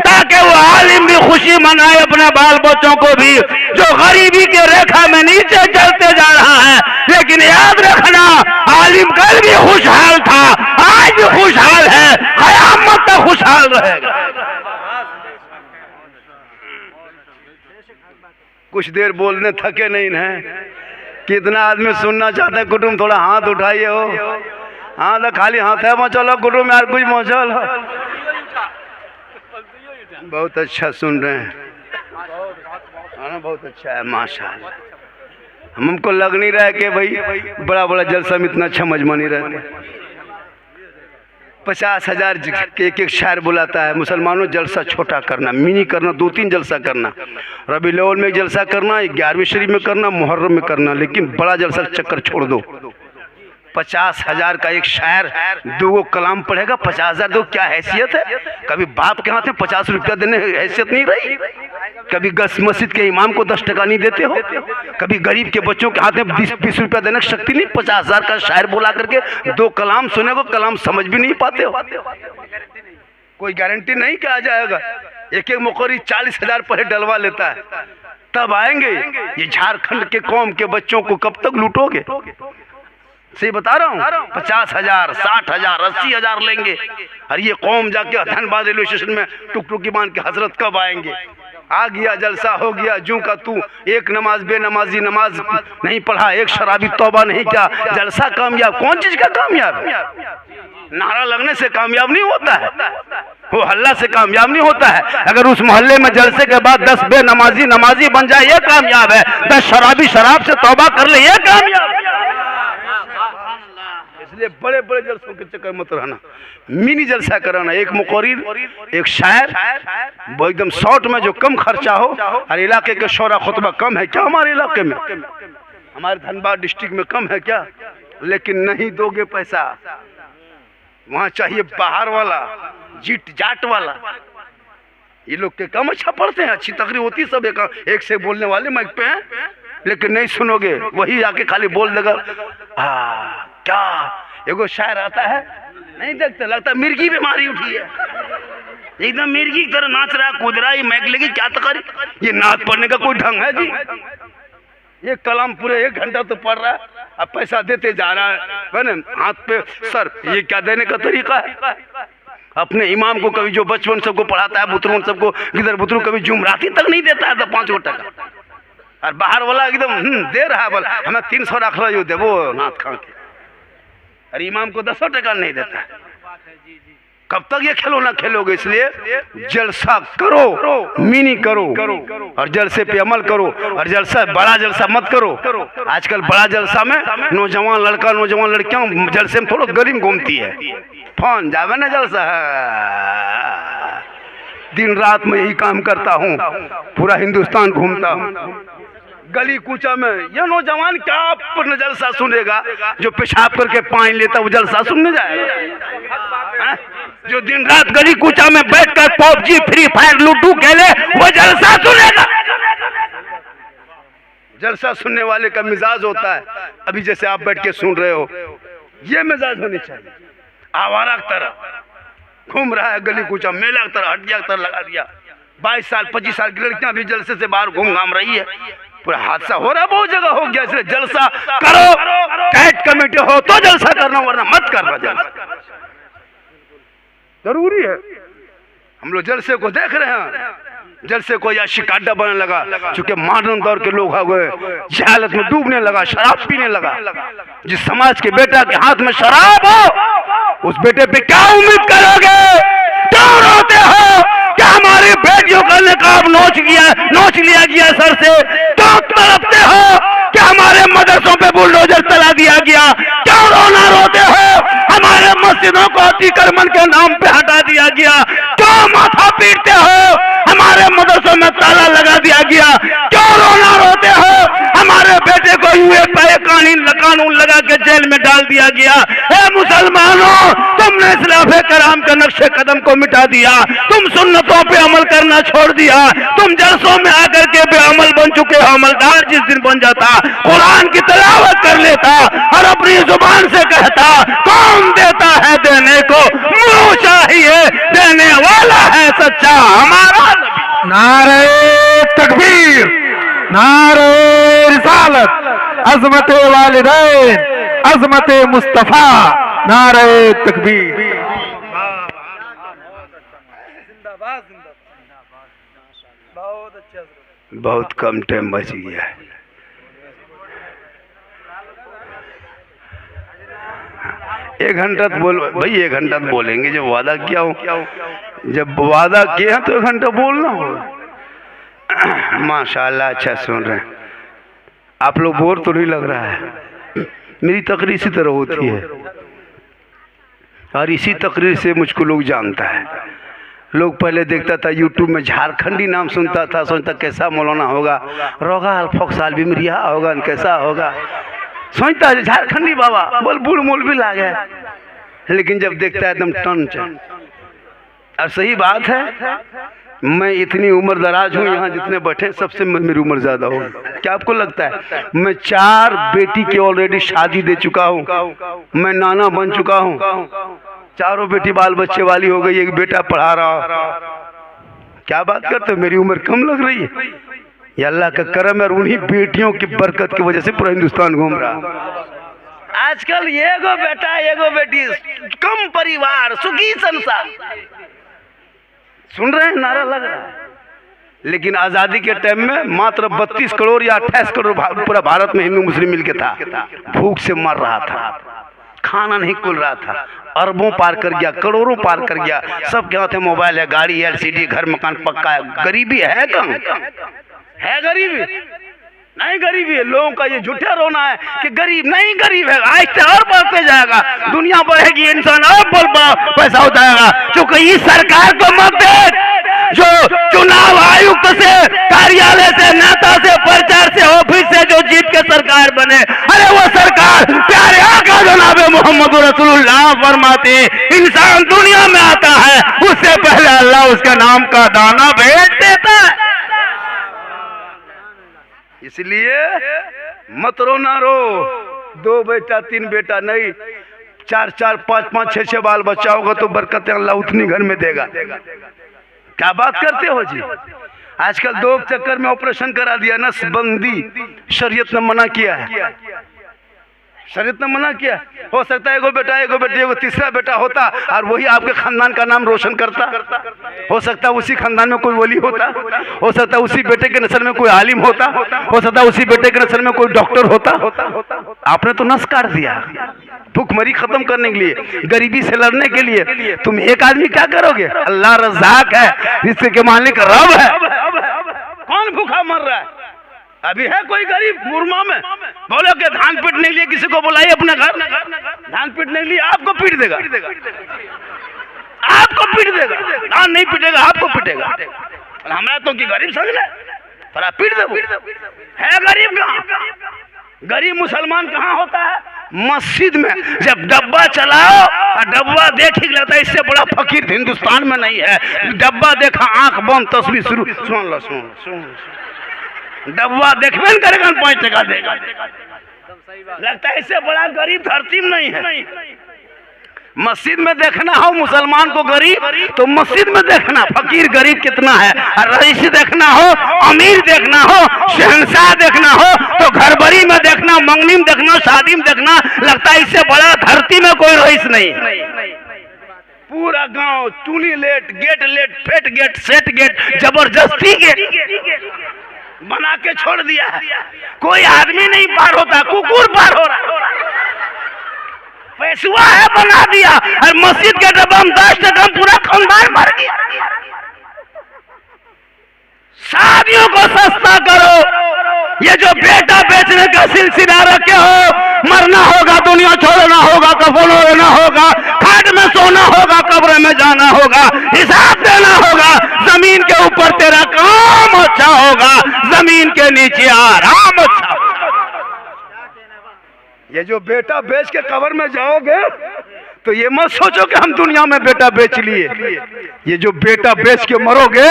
ताकि वो आलिम भी खुशी मनाए अपने बाल बच्चों को भी, जो गरीबी के रेखा में नीचे चलते जा रहा है। लेकिन याद रखना, आलिम कल भी खुशहाल था, आज भी खुशहाल है, क़यामत तक खुशहाल रहेगा। कुछ देर बोलने थके नहीं है। कितना आदमी सुनना चाहते हैं? कुटुंब थोड़ा हाथ उठाइए हो। हाँ तो खाली हाथ है मचलो कुटुंब यार, कुछ मचल। बहुत अच्छा सुन रहे हैं, बहुत अच्छा है माशाअल्लाह। हमको लग नहीं रहा है कि भाई बड़ा बड़ा जलसा में इतना अच्छा मजमा नहीं रहता। 50,000 के एक शायर बुलाता है, मुसलमानों जलसा छोटा करना, मिनी करना, 2-3 जलसा करना, रबी अव्वल में जलसा करना, 11वीं शरीफ में करना, मुहर्रम में करना, लेकिन बड़ा जलसा चक्कर छोड़ दो। 50,000 का एक शायर 2 कलाम पढ़ेगा, 50,000 दो, क्या हैसियत है? कभी बाप के हाथ में 50 रुपया देने हैसियत नहीं रही? कभी मस्जिद के इमाम को 10 टका नहीं देते हो? कभी गरीब के बच्चों के हाथ में 20 रुपया देने की शक्ति नहीं? 50,000 का शायर बोला करके 2 कलाम सुने को कलाम समझ भी नहीं पाते हो। कोई गारंटी नहीं कि आ जाएगा। एक मुकर्री 40,000 पर डलवा लेता है, तब आएंगे। ये झारखंड के कौम के बच्चों को कब तक लूटोगे? सही बता रहा हूँ। 50,000, 60,000, 80,000 लेंगे, और ये कौम जाके धनबाद रेलवे स्टेशन में टुकटुकी मान के हजरत कब आएंगे? आ गया जलसा हो गया जूं का तू, एक नमाज बेनमाजी नमाज नहीं पढ़ा, एक शराबी तौबा नहीं किया, जलसा कामयाब? कौन चीज का कामयाब? नारा लगने से कामयाब नहीं होता है, वो हल्ला से कामयाब नहीं होता है। अगर उस मोहल्ले में जलसे के बाद 10 बेनमाजी नमाजी बन जाए, ये कामयाब है। 10 शराबी शराब से तौबा कर ले, ये कामयाब। इसलिए बड़े बड़े जलसों के चक्कर मत रहना, मिनी जलसा कराना। एक मुकर्रिर, एक शायर, वो एकदम शॉर्ट में जो कम खर्चा हो। और इलाके के शोरा खुतबा कम है क्या हमारे इलाके में? हमारे धनबाद डिस्ट्रिक्ट में कम है क्या? लेकिन नहीं दोगे पैसा, वहाँ चाहिए बाहर वाला, जीट जाट वाला। ये लोग के कम अच्छा पढ़ते हैं, अच्छी तकरीर होती, सब एक से बोलने वाले माइक पे हैं, लेकिन नहीं सुनोगे, वही आके खाली बोल देगा। क्या एगो शायर आता है, नहीं देखते, लगता मिर्गी बीमारी उठी है, एकदम मिर्गी की तरह नाच रहा, कूद रहा, ये मैक लेगी क्या तकरी? ये नाच पढ़ने का कोई ढंग है जी? ये कलाम पूरे 1 घंटा तो पढ़ रहा है, अब पैसा देते जा रहा है ना हाथ पे। सर ये क्या देने का तरीका है? अपने इमाम को कभी जो बचपन सबको पढ़ाता है, बुतरू सबको इधर बुतरू, कभी जुमराती तक नहीं देता है, तो 5 टका। और बाहर वाला एकदम दे रहा है, बोला हमें 300 रख लो, दे वो नाथ खा के, और इमाम को 10 टका नहीं देता है। कब तक ये खिलौना खेलोगे? इसलिए जलसा करो, मिनी करो, और जलसे पे अमल करो, और जलसा बड़ा जलसा मत करो। आजकल बड़ा जलसा में नौजवान लड़का नौजवान लड़कियां जलसे में थोड़ा गली घूमती है, फोन जावे ना जलसा। दिन रात में यही काम करता हूँ, पूरा हिंदुस्तान घूमता हूँ, गली कूचा में। ये नौजवान क्या पर जलसा सुनेगा? जो पेशाब करके पानी लेता वो जलसा सुनने जाएगा? जो दिन रात गली कूचा में बैठकर पबजी फ्री फायर लूडो खेले, वो जलसा सुनेगा? जलसा सुनने वाले का मिजाज होता है, अभी जैसे आप बैठ के सुन रहे हो, ये मिजाज होनी चाहिए। आवारा की तरह घूम रहा है गली कूचा, मेला की तरह, हड्डिया की तरह लगा दिया। 22 साल 25 साल की लड़कियां भी जलसे से बाहर घूम घाम रही है। पूरा हादसा हो रहा, बहुत जगह हो गया। इसलिए जलसा करो, कैट कमेटी हो तो जलसा करना, वरना मत करना। जलसा जरूरी है। हम लोग जलसे को देख रहे हैं, जलसे को या शिकाडा बनने लगा, चूंकि मॉडर्न दौर के लोग हो गए, जहालत में डूबने लगा, शराब पीने लगा। जिस समाज के बेटा के हाथ में शराब हो, उस बेटे पे क्या उम्मीद करोगे? क्यों रोते हो? क्या हमारी बेटियों का निकाब नोच लिया गया सर से? क्यों तड़पते हो? क्या हमारे मदरसों पे बुलडोजर चला दिया गया? क्यों रोना रोते हो? हमारे मस्जिदों को अतिक्रमण के नाम पे हटा दिया गया। क्यों माथा पीटते हो? हमारे मदरसों में ताला लगा दिया गया। क्यों रोना रोते हो? हमारे बेटे को यूएपीए कानून लगा के जेल में डाल दिया गया। हे मुसलमानों, तुमने इस्लाम कराम के नक्शे कदम को मिटा दिया, तुम सुन्नतों पे अमल करना छोड़ दिया, तुम जलसों में आकर के बेअमल बन चुके हो। अमलदार जिस दिन बन जाता, कुरान की तिलावत कर लेता और अपनी जुबान से कहता, कौन देता है देने को, मुंह चाहिए, देने वाला है सच्चा हमारा नबी। नारे तकबीर, नारे रिसालत, अजमत वालिदैन, अजमत मुस्तफा, नारे तकबीर। बहुत कम टाइम बच गया है। एक घंटा तो बोल भाई, 1 घंटा तो बोलेंगे। जब वादा किया हो, जब वादा किया तो 1 घंटा बोलना होगा। माशाल्लाह, अच्छा सुन रहे हैं आप लोग। बोर तो नहीं लग रहा है? मेरी तकरीर इसी तरह होती है और इसी तकरीर से मुझको लोग जानता है। लोग पहले देखता था यूट्यूब में, झारखंडी नाम सुनता था, सोचता कैसा मौलाना होगा, रोगा अल्फक साल भी मिरिया होगा, कैसा होगा, सोचता है झारखंडी बाबा बोल बूढ़ मूल भी ला गया। लेकिन जब देखता है एकदम टन चन। और सही बात है, मैं इतनी उम्र दराज हूँ, यहाँ जितने बैठे सबसे मेरी उम्र ज़्यादा हो। क्या आपको लगता है? मैं 4 बेटी की ऑलरेडी शादी दे चुका हूँ, मैं नाना बन चुका हूँ, 4 बेटी बाल बच्चे वाली हो गई, एक बेटा पढ़ा रहा। क्या बात करते हो? मेरी उम्र कम लग रही है? ये अल्लाह का करम है और उन्हीं बेटियों की बरकत की वजह से पूरा हिंदुस्तान घूम रहा। आजकल एगो बेटा एगो बेटी, कम परिवार सुखी संसार। सुन रहे हैं? नारा लग रहा है। लेकिन आज़ादी के टाइम में मात्र 32 करोड़ या 28 करोड़ पूरा भारत में हिंदू मुस्लिम मिलके था। भूख से मर रहा था, खाना नहीं खुल रहा था। अरबों पार कर गया, करोड़ों पार कर गया। सब के हाथ में मोबाइल है, गाड़ी है, LCD, घर मकान पक्का है। गरीबी है कहाँ? है गरीबी? नहीं गरीबी है। लोगों का ये झूठा रोना है कि गरीब नहीं, गरीब है। आज से और बढ़ते जाएगा, दुनिया बढ़ेगी, इंसान और पैसा हो जाएगा। क्योंकि इस सरकार को मत दे जो चुनाव आयुक्त से, कार्यालय से, नेता से, प्रचार से, ऑफिस से जो जीत के सरकार बने। अरे वो सरकार प्यारे आका जनाब मोहम्मद रसूलुल्लाह फरमाते, इंसान दुनिया में आता है उससे पहले अल्लाह उसका नाम का दाना भेज देता है। इसलिए मत रो, ना रो। 2 बेटा 3 बेटा नहीं, 4-4, 5-5, 6-6 बाल बच्चा होगा तो बरकतें अल्लाह उतनी घर में देगा। क्या बात करते हो जी? आजकल 2 चक्कर में ऑपरेशन करा दिया, नसबंदी शरीयत ने मना किया है। शरीयत ने मना किया। हो सकता है एगो बेटा एगो बेटी एगो तीसरा बेटा होता और वही आपके खानदान का नाम रोशन करता। हो सकता है उसी खानदान में कोई वली होता, हो सकता है उसी बेटे के नस्ल में कोई आलिम होता, हो सकता है उसी बेटे के नस्ल में कोई डॉक्टर होता। आपने तो नस काट दिया भूखमरी खत्म करने के लिए, गरीबी से लड़ने के लिए। तुम एक आदमी क्या करोगे? अल्लाह रज़ाक है, जिससे के मालिक रब है। कौन भूखा मर रहा है? अभी है कोई गरीब मुरमा में? बोलो कि धान पीटने के लिए किसी को बुलाइए अपने घर, धान पीटने के लिए आपको पीट देगा, आपको पीट देगा। धान नहीं पीटेगा, आपको पीटेगा। हमारा तो कि गरीब समझ ले, थोड़ा पीट दे। है गरीब कहाँ? गरीब मुसलमान कहाँ होता है? मस्जिद में। जब डब्बा चलाओ और डब्बा देख ही लगता है इससे बड़ा फकीर हिंदुस्तान में नहीं है। डब्बा देखा, आंख बंद, तस्वीर शुरू। सुन लो, सुन डब्बा देखबे न करेगा, 5 टका देगा। लगता है इससे बड़ा गरीब धरती में नहीं है। मस्जिद में देखना हो मुसलमान को गरीब, तो मस्जिद में देखना फकीर गरीब कितना है। और रईस देखना हो, अमीर देखना हो, शहंशाह देखना हो तो घरबरी में देखना, मंगनी में देखना, शादी में देखना। लगता है इससे बड़ा धरती में कोई रईस नहीं। पूरा गांव टूनी लेट, गेट लेट, फेट गेट, सेट गेट, जबरदस्ती गेट बना के छोड़ दिया है। कोई आदमी नहीं पार होता, कुकुर पार हो रहा। पैसुआ है बना दिया और मस्जिद के डब्बा में 10 टका पूरा खानदान मर गया। शादियों को सस्ता करो। ये जो बेटा बेचने का सिलसिला रखे हो, मरना होगा, दुनिया छोड़ना होगा, कफन लेना होगा, खाट में सोना होगा, कब्र में जाना होगा, हिसाब देना होगा। जमीन के ऊपर तेरा काम अच्छा होगा, जमीन के नीचे आराम अच्छा होगा। ये जो बेटा बेच के कब्र में जाओगे तो ये मत सोचो कि हम दुनिया में बेटा बेच लिए। ये जो बेटा बेच के मरोगे,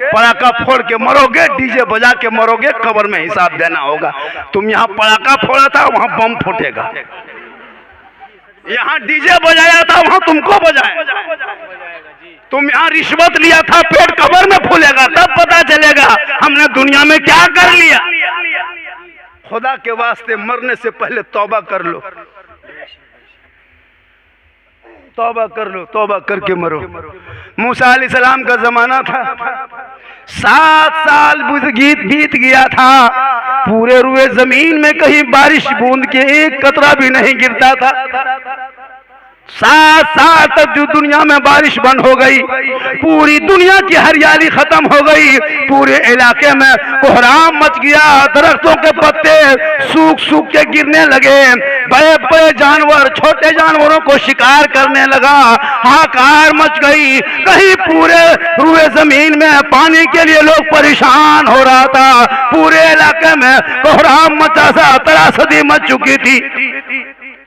पटाखा फोड़ के मरोगे, डीजे बजा के मरोगे, कब्र में हिसाब देना होगा। तुम यहाँ पटाखा फोड़ा था, वहां बम फूटेगा। यहाँ डीजे बजाया था, वहां तुमको बजाया। तुम यहाँ रिश्वत लिया था, पेट कब्र में फूलेगा, तब पता चलेगा हमने दुनिया में क्या कर लिया। खुदा के वास्ते मरने से पहले तौबा कर लो, तौबा कर लो, तौबा करके मरो। मूसा अलैहिस्सलाम का जमाना था, 7 साल बीत गया था, पूरे रुए जमीन में कहीं बारिश बूंद के एक कतरा भी नहीं गिरता था। 7 साल तक जो दुनिया में बारिश बंद हो गई, पूरी दुनिया की हरियाली खत्म हो गई, पूरे इलाके में कोहराम मच गया, दरख्तों के पत्ते सूख सूख के गिरने लगे, बड़े बड़े जानवर छोटे जानवरों को शिकार करने लगा, हाहाकार मच गई। कहीं पूरे रुए जमीन में पानी के लिए लोग परेशान हो रहा था, पूरे इलाके में कोहराम मचा सा त्रासदी मच चुकी थी।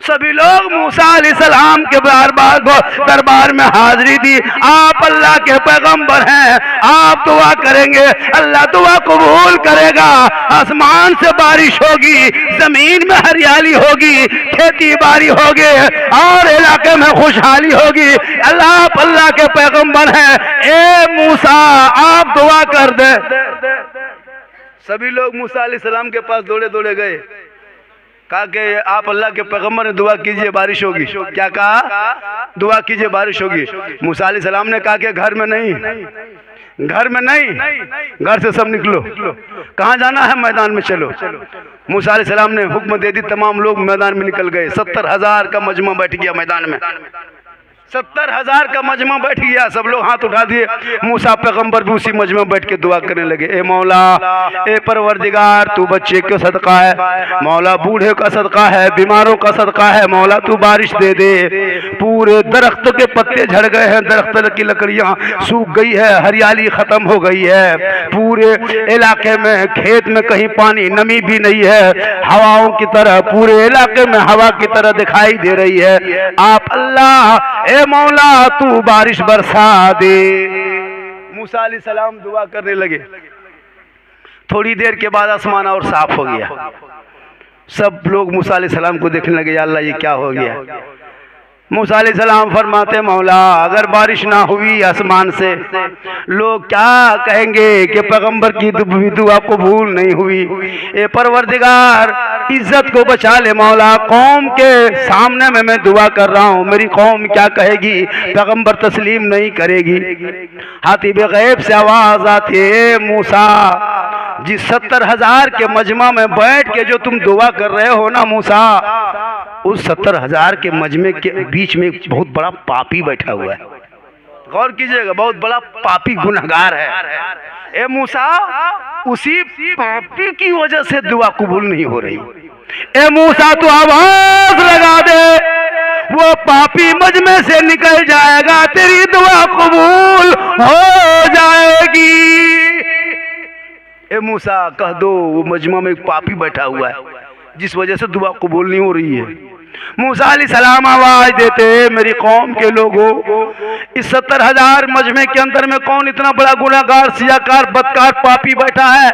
सभी लोग मूसा अलैहिस्सलाम के दरबार में हाजिरी दी। आप अल्लाह के पैगंबर हैं, आप दुआ करेंगे, अल्लाह दुआ कबूल करेगा, आसमान से बारिश होगी, जमीन में हरियाली होगी, खेती बाड़ी होगी और इलाके में खुशहाली होगी। अल्लाह के पैगंबर हैं, ए मूसा आप दुआ कर दे। सभी लोग मूसा अलैहिस्सलाम के पास दौड़े दौड़े गए, कहा कि आप अल्लाह के पैगंबर ने दुआ कीजिए बारिश होगी। क्या कहा? दुआ कीजिए बारिश होगी। मूसा अलैहिस्सलाम ने कहा कि घर में नहीं, घर में नहीं, घर से सब निकलो, कहाँ जाना है? मैदान में चलो। मूसा अलैहिस्सलाम ने हुक्म दे दी, तमाम लोग मैदान में निकल गए। 70,000 का मजमा बैठ गया मैदान में, 70,000 का मजमा बैठ गया। सब लोग हाथ उठा दिए, मूसा पैगंबर भी उसी मजमे बैठ के दुआ करने लगे, ए मौला, ए परवरदिगार, तू बच्चे का सदका है, मौला बूढ़े का सदका है, बीमारों का सदका है, मौला तू बारिश दे दे। पूरे दरख्त के पत्ते झड़ गए हैं, दरख्त की लकड़ियां सूख गई है, हरियाली खत्म हो गई है, पूरे इलाके में खेत में कहीं पानी नमी भी नहीं है, हवाओं की तरह पूरे इलाके में हवा की तरह दिखाई दे रही है। आप अल्लाह, ए मौला तू बारिश बरसा दे। मूसा अलैहिस्सलाम दुआ करने लगे। थोड़ी देर के बाद आसमान और साफ हो गया। सब लोग मूसा अलैहिस्सलाम को देखने लगे, या अल्लाह ये क्या हो गया? मूसा अलैहिस्सलाम फरमाते, मौला अगर बारिश ना हुई आसमान से, लोग क्या कहेंगे कि पैगंबर की दुआ कबूल नहीं हुई। ए परवरदिगार इज्जत को बचा ले मौला, कौम के सामने में मैं दुआ कर रहा हूँ, मेरी कौम क्या कहेगी, पैगंबर तस्लीम नहीं करेगी। हातिब गैब से आवाज आती है, मूसा जिस 70,000 के मजमा में बैठ के जो तुम दुआ कर रहे हो ना मूसा, उस 70,000 के मजमे के बीच में एक बहुत बड़ा पापी बैठा हुआ है। गौर कीजिएगा, बहुत बड़ा पापी गुनहगार है। ए मूसा, उसी पापी की वजह से दुआ कबूल नहीं हो रही। ए मूसा तू आवाज लगा दे, वो पापी मजमे से निकल जाएगा, तेरी दुआ कबूल हो जाएगी। ए मूसा कह दो, वो मजमा में एक पापी बैठा हुआ है जिस वजह से दुआ कबूल नहीं हो रही है। मूसा अलैहिस्सलाम आवाज देते, मेरी कौम के लोगों, इस 70,000 मजमे के अंदर में कौन इतना बड़ा गुनाहगार, सियाकार, बदकार, पापी बैठा है?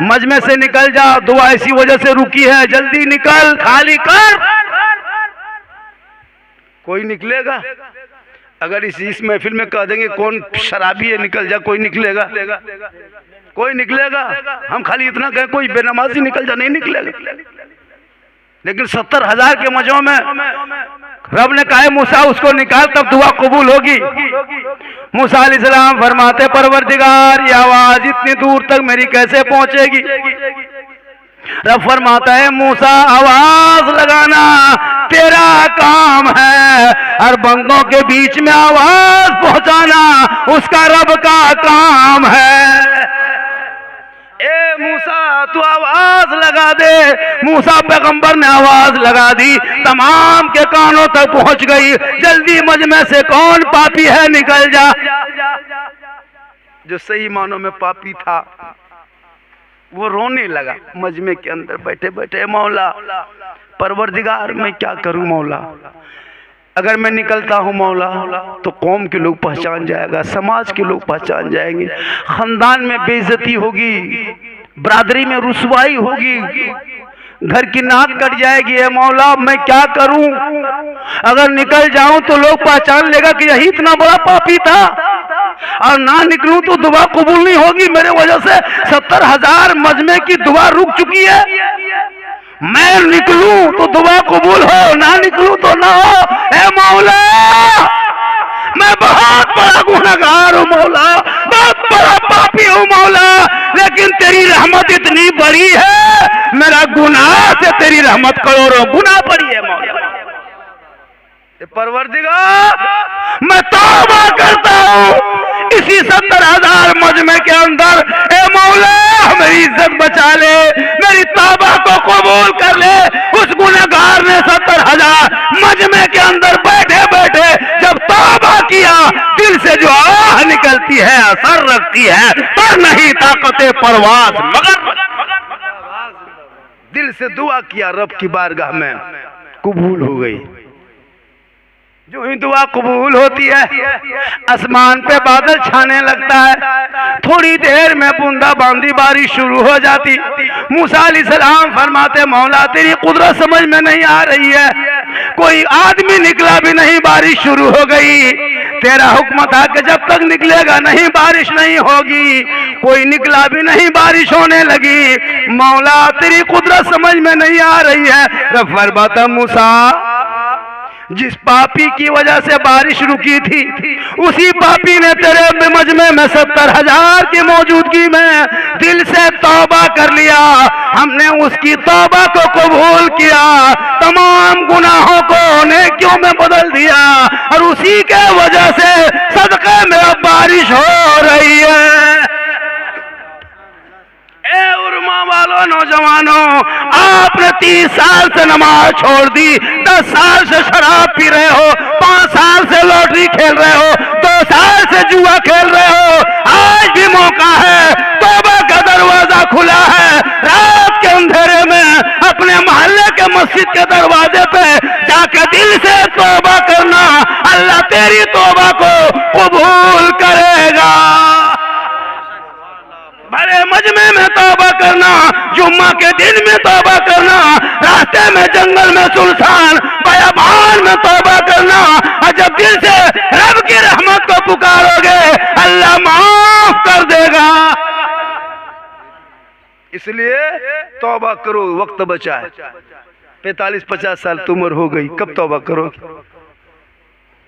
मजमे से निकल जा, दुआ इसी वजह से रुकी है, जल्दी निकल, खाली कर। कोई निकलेगा? अगर इस महफिल में कह देंगे कौन शराबी है निकल जा, कोई निकलेगा? कोई निकलेगा? हम खाली इतना कहें कोई बेनमाजी निकल जा, नहीं निकलेगा। लेकिन 70,000 के मजों में रब ने कहा मूसा उसको निकाल, तब दुआ कबूल होगी। मूसा अलैहिस्सलाम फरमाते, परवरदिगार ये आवाज इतनी दूर तक मेरी कैसे पहुंचेगी? रब फरमाता है, मूसा आवाज लगाना तेरा काम है, और बंदों के बीच में आवाज पहुंचाना उसका रब का काम है। ए मूसा तू आवाज लगा दे। मूसा पैगंबर ने आवाज लगा दी, तमाम के कानों तक पहुंच गई, जल्दी मजमे से कौन पापी है निकल जा। जो सही मानों में पापी था वो रोने लगा मजमे के अंदर बैठे बैठे, मौला परवरदिगार मैं क्या करूं मौला, अगर मैं निकलता हूँ मौला तो कौम के लोग पहचान जाएगा, समाज के लोग पहचान जाएंगे, खानदान में बेइज्जती होगी, बरादरी में रुसवाई होगी, घर की नाक कट जाएगी। है मौला मैं क्या करूं? अगर निकल जाऊं तो लोग पहचान लेगा कि यही इतना बड़ा पापी था, और ना निकलूं तो दुआ कबूल नहीं होगी। मेरे वजह से 70,000 मजमे की दुआ रुक चुकी है। मैं निकलूं तो दुआ कबूल हो, ना निकलूं तो ना हो। ए मौला मैं बहुत बड़ा गुनहगार हूँ मौला, बहुत बड़ा पापी हूँ मौला, लेकिन तेरी रहमत इतनी बड़ी है, मेरा गुनाह से तेरी रहमत करोड़ों गुना बड़ी है मौला। परवरदिगार मैं तौबा करता हूँ इसी 70,000 मजमे के अंदर। ए मौला मेरी इज्जत बचा ले, मेरी तौबा को कबूल कर ले। उस गुनहगार ने 70,000 मजमे के अंदर बैठे बैठे जब तौबा किया, दिल से जो आह निकलती है असर रखती है, पर नहीं ताकते परवास मगर। दिल से दुआ किया, रब की बारगाह में कबूल हो गई। जो ही दुआ कबूल होती है, आसमान पे बादल छाने लगता है, थोड़ी देर में बूंदाबांदी बारिश शुरू हो जाती। मूसा अलैहिस्सलाम फरमाते मौला तेरी कुदरत समझ में नहीं आ रही है, कोई आदमी निकला भी नहीं, बारिश शुरू हो गई। तेरा हुक्म था कि जब तक निकलेगा नहीं बारिश नहीं होगी। कोई निकला भी नहीं, बारिश होने लगी। मौला तेरी कुदरत समझ में नहीं आ रही है। रब फरमाता मूसा जिस पापी की वजह से बारिश रुकी थी, उसी पापी ने तेरे मजमे में 70,000 की मौजूदगी में दिल से तौबा कर लिया। हमने उसकी तौबा को कबूल किया, तमाम गुनाहों को नेकियों में बदल दिया, और उसी के वजह से सदक़े में अब बारिश हो रही है। ए उर्मा वालों नौजवानों, आपने 30 साल से नमाज छोड़ दी, 10 साल से शराब पी रहे हो, 5 साल से लॉटरी खेल रहे हो, 2 साल से जुआ खेल रहे हो। आज भी मौका है, तौबा का दरवाजा खुला है। रात के अंधेरे में अपने मोहल्ले के मस्जिद के दरवाजे पे जाके दिल से तौबा करना, अल्लाह तेरी तौबा को कबूल करेगा। बड़े मजमे में तौबा करना, जुम्मा के दिन में तौबा करना, रास्ते में जंगल में सुल्तान बयाबान में तौबा करना, और जब दिल से रब की रहमत को पुकारोगे अल्लाह माफ कर देगा। इसलिए तौबा करो, वक्त बचा है। 45-50 साल की उम्र हो गई, कब तौबा करोगे?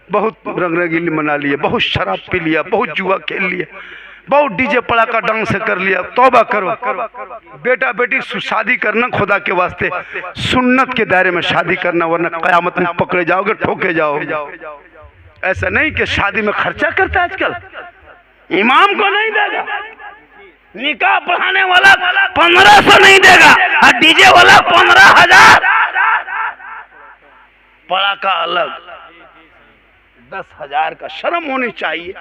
बहुत रंगरंगीली मना लिए, बहुत शराब पी लिया, बहुत जुआ खेल लिया, बहुत डीजे पड़ा का डांस कर लिया। तौबा करो। बेटा बेटी शादी करना खुदा के वास्ते सुन्नत के दायरे में शादी करना, वरना कयामत में पकड़े जाओगे, ठोके जाओगे। ऐसा नहीं कि शादी में खर्चा करता है आजकल, इमाम को नहीं देगा, निकाह पढ़ाने वाला 1500 नहीं देगा, और डीजे वाला 15,000, पड़ा का अलग 10,000 का। शर्म होनी चाहिए।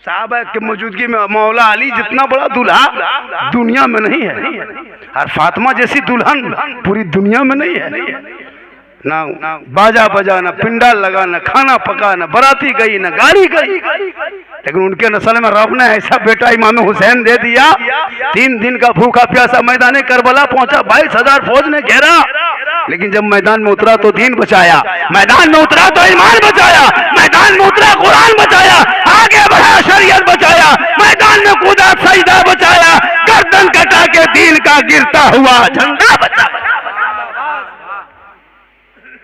साहबा के मौजूदगी में मौला अली जितना बड़ा दूल्हा दुनिया में नहीं है, और फातिमा जैसी दुल्हन पूरी दुनिया में नहीं है। ना बाजा बजाना, पिंडाल लगाना, खाना पकाना, बाराती गई ना गाड़ी गई, लेकिन उनके नस्ल में रब ने ऐसा बेटा इमाम हुसैन दे दिया। 3 दिन का भूखा प्यासा मैदान करबला पहुंचा, 22,000 फौज ने घेरा, लेकिन जब मैदान में उतरा तो दीन बचाया, मैदान में उतरा तो ईमान बचाया, मैदान में उतरा कुरान बचाया, आगे बढ़ा शरीयत बचाया, मैदान में कूदा सजदा बचाया, गर्दन कटा के दीन का गिरता हुआ झंडा बचा।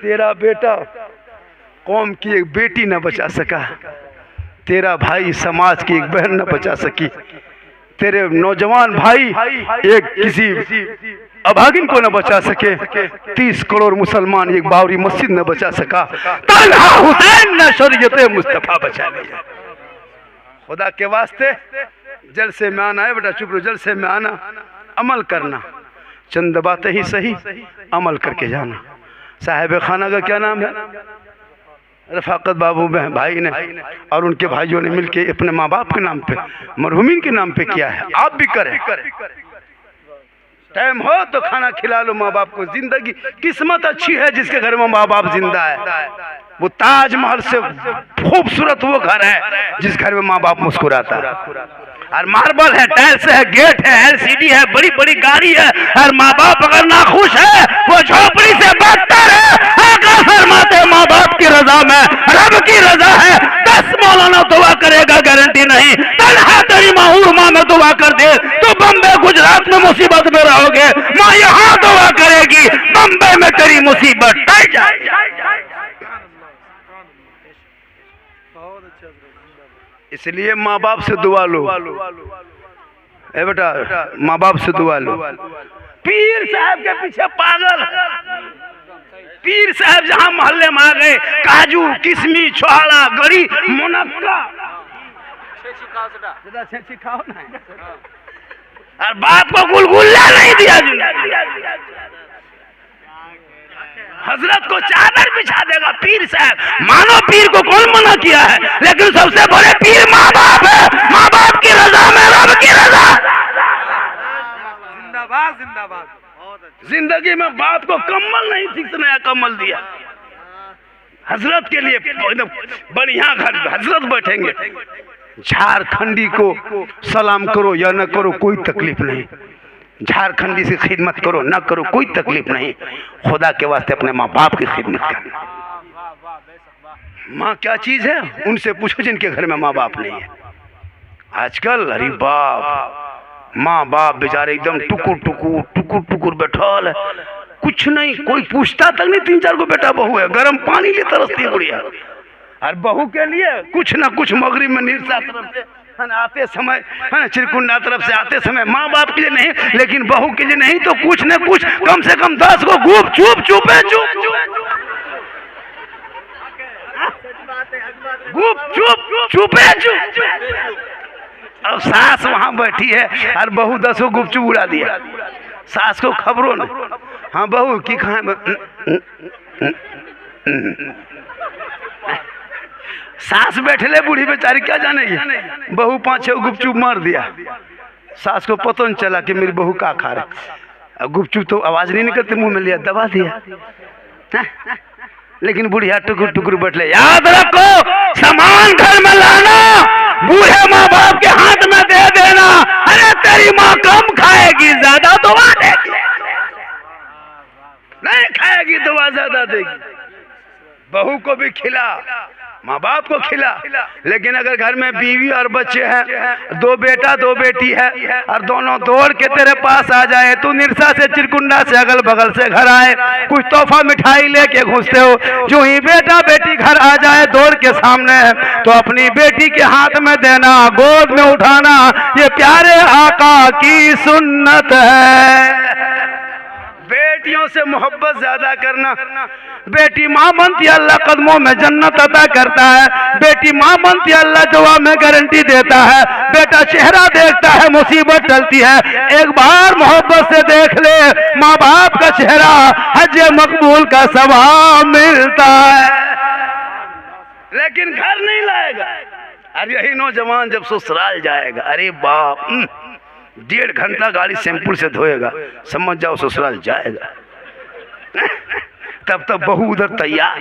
तेरा बेटा कौम की एक बेटी न बचा सका, तेरा भाई समाज की एक बहन न बचा सकी, तेरे नौजवान भाई एक किसी अभागिन को न बचा सके, 30 करोड़ मुसलमान एक बावरी मस्जिद न बचा सका, तन्हा हुसैन न शरीयत मुस्तफा बचा लिया। खुदा के वास्ते जलसे में आना है बेटा, चुप रहो, जलसे में आना, अमल करना, चंद बातें ही सही अमल करके जाना। साहिब खाना का क्या नाम है? रफाकत बाबू भाई ने और उनके भाइयों ने मिलके अपने माँ बाप के नाम पे, मरहुमीन के नाम पे किया है। आप भी करें, टाइम हो तो खाना खिला लो माँ बाप को। जिंदगी किस्मत अच्छी है जिसके घर में माँ बाप जिंदा है, वो ताजमहल से खूबसूरत वो घर है जिस घर में माँ बाप मुस्कुराता है। और मार्बल है, टाइल्स है, गेट है, LCD है, बड़ी बड़ी गाड़ी है, और माँ बाप अगर नाखुश है वो झोपड़ी से बदतर है। आका फरमाते माँ बाप की रजा में रब की रजा है। 10 मौलाना दुआ करेगा गारंटी नहीं। तन्हा तेरी माहूर माँ में दुआ कर दे तो बम्बे गुजरात में मुसीबत में रहोगे, माँ यहाँ दुआ करेगी बम्बे में तेरी मुसीबत टल जाए। इसलिए माँ बाप से दुआ लो। ए बेटा, माँ बाप से दुआ लो। पीर साहब के पीछे पागल, पीर साहब जहाँ मोहल्ले में आ गए, काजू, किशमिश, छोहाड़ा, गरी, मुनक्का, और बाप को गुलगुल्ला नहीं दिया। हजरत को चादर बिछा देगा पीर साहब। मानो पीर को कौन मना किया है, लेकिन सबसे बड़े पीर माँ बाप है। माँ बाप की रजा में रब की रजा। जिंदाबाद जिंदाबाद। जिंदगी में बाप को कम्बल नहीं ठीक से नया कम्बल दिया। हजरत के लिए एकदम बढ़िया घर हजरत बैठेंगे। झारखंडी को सलाम करो या न करो कोई तकलीफ नहीं, झारखंडी से खिदमत करो न करो कोई तकलीफ नहीं, खुदा के वास्ते अपने माँ बाप की खिदमत करना। माँ क्या चीज है उनसे पूछो जिनके घर में माँ बाप नहीं है। आजकल अरे बाप, माँ बाप बेचारे एकदम टुकुर बैठल है, कुछ नहीं, कोई पूछता तक नहीं। 3-4 को बेटा बहू है, गर्म पानी लिए तरसती बुढ़िया। और बहू के लिए कुछ ना कुछ मगरिब में निरसा तरफ से आते समय, चिरकुंडा तरफ से आते समय, माँ बाप के लिए नहीं लेकिन बहू के लिए नहीं तो कुछ न कुछ कम से कम 10 को गुप चुप चुपे चुप गुप चुप चुपे चुप। अब सास वहां बैठी है और बहू 10 को गुपचुप उड़ा दिया। सास को खबरों न, हाँ बहू की खाए सास बैठले बूढ़ी बेचारी क्या जानेगी, बहू 5-6 गुपचुप मार दिया। सास को पता नहीं चला कि मेरी बहू का खा रहे। गुपचुप तो आवाज नहीं निकलती, मुंह में लिया दबा दिया। लेकिन बुढ़िया टुकुर टुकुर बैठले। याद रखो सामान घर में लाना, बूढ़े माँ बाप के हाथ में दे देना। अरे तेरी माँ कम खाएगी ज्यादा दुआ देगी, नहीं खाएगी दुआ ज्यादा देगी। बहू को भी खिला, माँ बाप को खिला। लेकिन अगर घर में बीवी और बच्चे हैं, 2 बेटा 2 बेटी है, और दोनों दौड़ के तेरे पास आ जाए, तू निरसा से चिरकुंडा से अगल बगल से घर आए, कुछ तोहफा मिठाई लेके घुसते हो, जो ही बेटा बेटी घर आ जाए दौड़ के सामने, तो अपनी बेटी के हाथ में देना, गोद में उठाना। ये प्यारे आका की सुन्नत है। बेटियों से मोहब्बत ज्यादा करना। बेटी माँ बनती है, अल्लाह कदमों में जन्नत अता करता है। बेटी माँ बनती है, अल्लाह दुआ में गारंटी देता है। बेटा चेहरा देखता है, मुसीबत टलती है। एक बार मोहब्बत से देख ले माँ बाप का चेहरा, हज मकबूल का सवाब मिलता है। लेकिन घर नहीं लाएगा। अरे यही नौजवान जब ससुराल जाएगा, अरे बाप, 1.5 घंटा गाड़ी शैम्पूल से धोएगा, समझ जाओ ससुराल जाएगा। तब तक बहू उधर तैयार।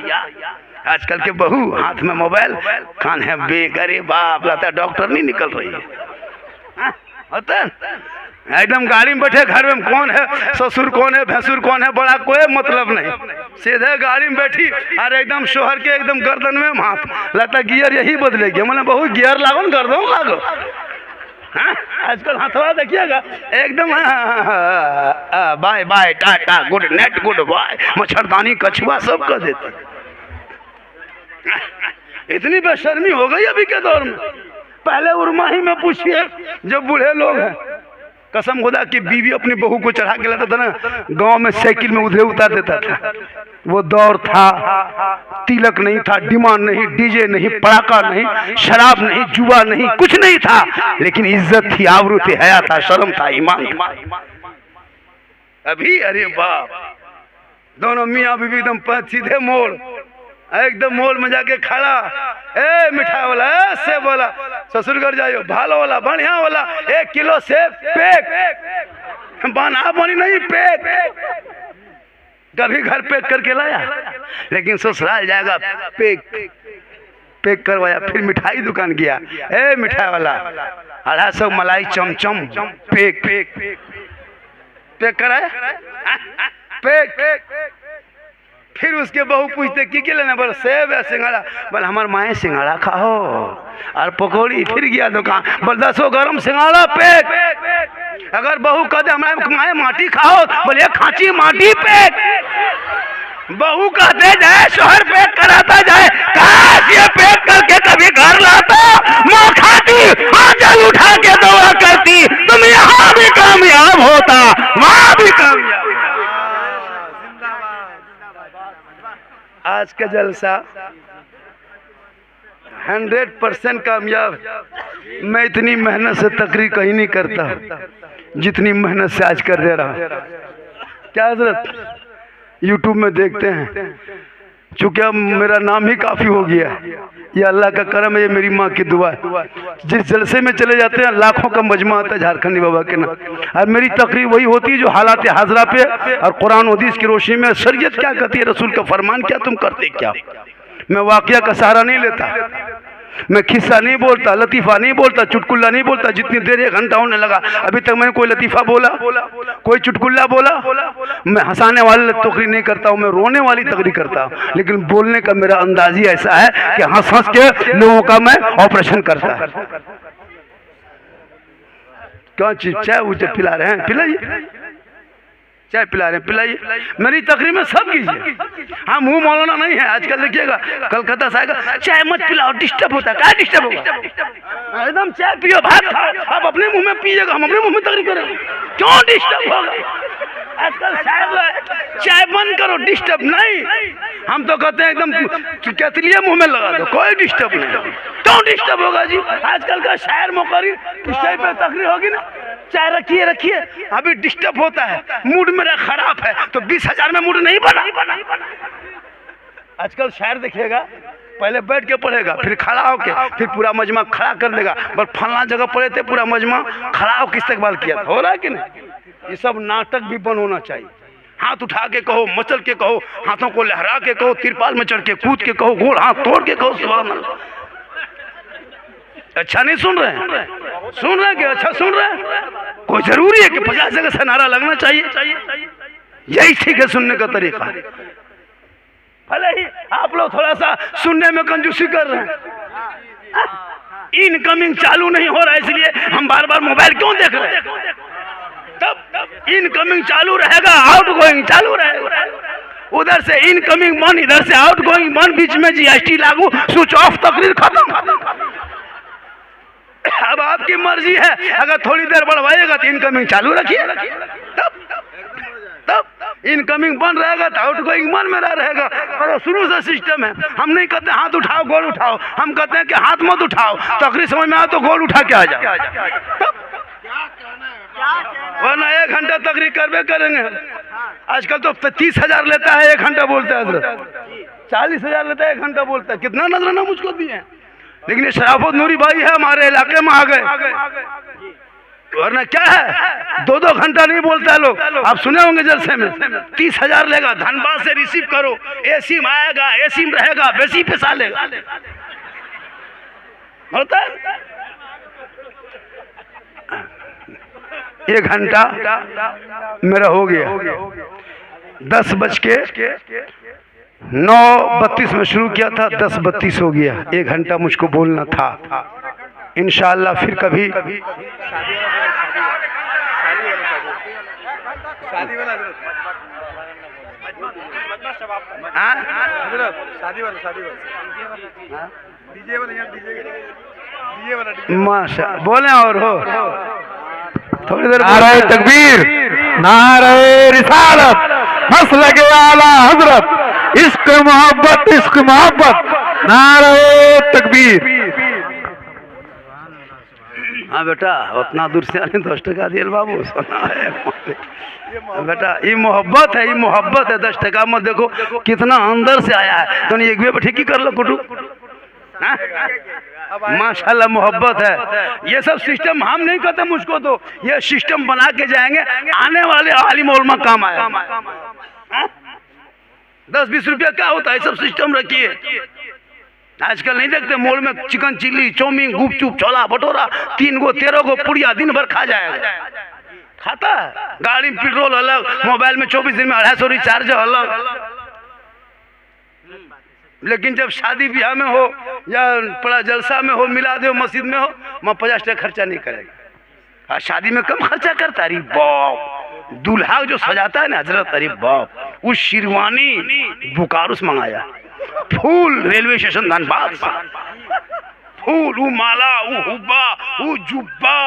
आजकल के बहू हाथ में मोबाइल, कान है बेग। अरे बाप, लगता है डॉक्टर नहीं निकल रही है। होता एकदम गाड़ी में बैठे, घर में कौन है, ससुर कौन है, भैंसुर कौन है, बड़ा कोई मतलब नहीं। सीधे गाड़ी में बैठी और एकदम शोहर के एकदम गर्दन में हाथ, लगता गियर यही बदलेगी। मैंने बहू गियर लागो न गर्दन लागो। हाँ? आजकल हथवा देखिएगा एकदम bye bye tata good night good bye, मच्छरदानी कछुआ सब कर देते। इतनी बेशर्मी हो गई अभी के दौर में। पहले उर्माही में पूछिए जो बूढ़े लोग हैं, कसम खुदा की बीवी अपनी बहू को चढ़ा के लाता था ना, गांव में साइकिल में उधरे उतार देता था। वो दौर था, तिलक नहीं था, डिमांड नहीं, डीजे नहीं, पड़ाका नहीं, शराब नहीं, जुआ नहीं, कुछ नहीं था, लेकिन इज्जत थी, आबरू थी, हया था, शर्म था, ईमान था। अभी अरे बाप, दोनों मियाँ बीवी एकदम सीधे मोड़, एकदम मोड़ में जाके खड़ा। ए मिठा वाला, सेब वाला, ससुर घर जाइयो, भालो वाला, बढ़िया वाला, 1 किलो सेब पैक, बना बनी नहीं पैक। कभी घर पैक करके लाया, लेकिन ससुराल जाएगा पैक। पैक करवाया, फिर मिठाई दुकान गया, ए मिठाई वाला 250 मलाई चमचम पैक पैक कराया, पैक। फिर उसके बहू पूछते की लेना, बोल सेब या सिंघाड़ा, बोल हमार माए सिंघाड़ा खाओ और पकौड़ी। फिर गया दुकान, बोल 10 गरम सिंघाड़ा पैक। अगर बहू कहते हमारे माए माटी खाओ, बोले खांची माटी पैक। बहू कहते जाए शोहर पैक कराता जाए, काश ये पैक करके कभी घर लाता, माँ खाती आंचल उठा के दुआ करती, तुम यहाँ भी कामयाब होता, वहाँ भी कामयाब। आज का जलसा 100% कामयाब। मैं इतनी मेहनत से तकरीर कहीं नहीं करता जितनी मेहनत से आज कर दे रहा। क्या हजरत यूट्यूब में देखते हैं, चूँकि अब मेरा नाम ही काफ़ी हो गया, ये अल्लाह का करम है, ये मेरी माँ की दुआ है। जिस जलसे में चले जाते हैं लाखों का मजमा आता है झारखंडी बाबा के नाम, और मेरी तकरीर वही होती है जो हालात हाजरा पे और कुरान हदीस की रोशनी में शरीयत क्या कहती है, रसूल का फरमान क्या, तुम करते क्या। मैं वाकया का सहारा नहीं लेता, मैं खिस्सा नहीं बोलता, लतीफ़ा नहीं बोलता, चुटकुल्ला नहीं बोलता। जितनी देर 1 घंटा होने लगा अभी तक मैंने कोई लतीफ़ा बोला, कोई चुटकुल्ला बोला। मैं हंसाने वाली तकरीर नहीं करता हूँ, मैं रोने वाली तकरीर करता हूँ, लेकिन बोलने का मेरा अंदाज ही ऐसा है कि हंस हंस के लोगों का मैं ऑपरेशन करता है। क्या चीज चाय वो पिला रहे हैं, पिलाइए, चाय पिला रहे हैं, पिलाइए। मेरी तकरीर में सब कीजिए। हाँ मुंह मौलाना नहीं है आजकल, देखिएगा कलकत्ता से आएगा, चाय मत पिलाओ डिस्टर्ब होता है। क्या डिस्टर्ब होगा, एकदम चाय पियो, भात खाओ, आप अपने मुंह में पीजिएगा, हम अपने मुंह में तकरीर करेंगे, क्यों डिस्टर्ब होगा। आजकल चाय बंद करो, डिस्टर्ब नहीं। हम तो कहते हैं एकदम केतलिया मुंह में लगा दो, कोई डिस्टर्ब नहीं, क्यों डिस्टर्ब होगा जी। आजकल का शायर मुकर्रिर किस टाइप पे तकरीर होगी ना, चाय रखिए रखिए, अभी डिस्टर्ब होता है, मूड मेरा खराब है, तो 20,000 में मूड नहीं बना। आजकल शायर देखिएगा, पहले बैठ के पढ़ेगा, फिर खड़ा होके, फिर पूरा मजमा खड़ा कर देगा, बस फलना जगह पढ़े थे, पूरा मजमा खड़ा होकर इस्तेकबाल किया था। हो रहा है कि नहीं। ये सब नाटक भी बंद होना चाहिए। हाथ उठा के कहो, मचल के कहो, हाथों को लहरा के कहो, तिरपाल में चढ़ के कूद के कहो, गोड़ हाथ तोड़ के कहो, सुभान अल्लाह। अच्छा नहीं सुन रहे हैं, सुन रहे हैं कि अच्छा सुन रहे हैं। कोई जरूरी है कि 50 जगह से नारा लगना चाहिए, यही ठीक है सुनने का तरीका। भले ही आप लोग थोड़ा सा सुनने में कंजूसी कर रहे हैं, इनकमिंग चालू नहीं हो रहा है, इसलिए हम बार बार मोबाइल क्यों देख रहे हैं। तब इनकमिंग चालू रहेगा, आउटगोइंग चालू रहेगा। उधर से इनकमिंग बंद, इधर से आउटगोइंग बंद, बीच में जीएसटी लागू, स्विच ऑफ, तकरीर खत्म। अब आपकी मर्जी है, अगर थोड़ी देर बढ़वाइएगा तो इनकमिंग चालू रखिए, तब इनकमिंग बंद रहेगा तो आउटगोइंग मन में रहेगा। और शुरू से सिस्टम है, हम नहीं कहते हाथ उठाओ गोल उठाओ, हम कहते हैं कि हाथ मत उठाओ, तकरीर समझ में आओ तो गोल उठा के आ जाओ, वरना 1 घंटा तकरीर करबे करेंगे। आजकल तो 30,000 लेता है 1 घंटा बोलता है, 40,000 लेता है 1 घंटा बोलता है। कितना नजराना मुझको दिए, लेकिन ये शराफत नूरी भाई है, हमारे इलाके में आ गए, वरना क्या है 2-2 घंटा नहीं बोलता है लोग। आप सुने होंगे जलसे में 30,000 लेगा, धनबाद से रिसीव करो, एसी में आएगा, एसी में रहेगा, बेसी पैसा लेगा, होता है। 1 घंटा मेरा हो गया, 10:09:32 में शुरू किया था, 10:32 हो गया। 1 घंटा मुझको बोलना था। इंशाअल्लाह फिर कभी माशा बोले और हो थोड़ी देर। नारे तकबीर, नारे रिसालत, हंस लगे आला हजरत, इश्क मोहब्बत, इश्क मोहब्बत, नारे तकबीर। हाँ बेटा, उतना दूर से आने 10 टका दिए बाबू, सुना है बेटा, ये मोहब्बत है, ये मोहब्बत है। 10 टका मत देखो कितना अंदर से आया है, तो नहीं एक भी ठीक ही कर लो कुटू। माशाल्लाह मोहब्बत है। ये सब सिस्टम हम नहीं कहते मुझको, तो ये सिस्टम बना के जाएंगे, आने वाले आलिम उलमा काम आए। 10-20 रुपया क्या होता है, सब सिस्टम रखिए। आजकल नहीं देखते मॉल में चिकन चिल्ली, चाउमीन, गुपचुप, छोला भटूरा, 3 गो 13 गो पुड़िया दिन भर खा जाएगा। खाता है। गाड़ी में पेट्रोल अलग, मोबाइल में 24 दिन में 250 रिचार्ज अलग। लेकिन जब शादी ब्याह में हो या बड़ा जलसा में हो, मिलाद हो, मस्जिद में हो, वहाँ 50 टका खर्चा नहीं करेगा। और शादी में कम खर्चा करता। अरे बाप, दूल्हा जो सजाता है ना हजरत, अरे बाप, उस शेरवानी बोकारो से मंगाया, फूल रेलवे स्टेशन धनबाद, फूल, वो माला, वो हुब्बा, वो जुब्बा,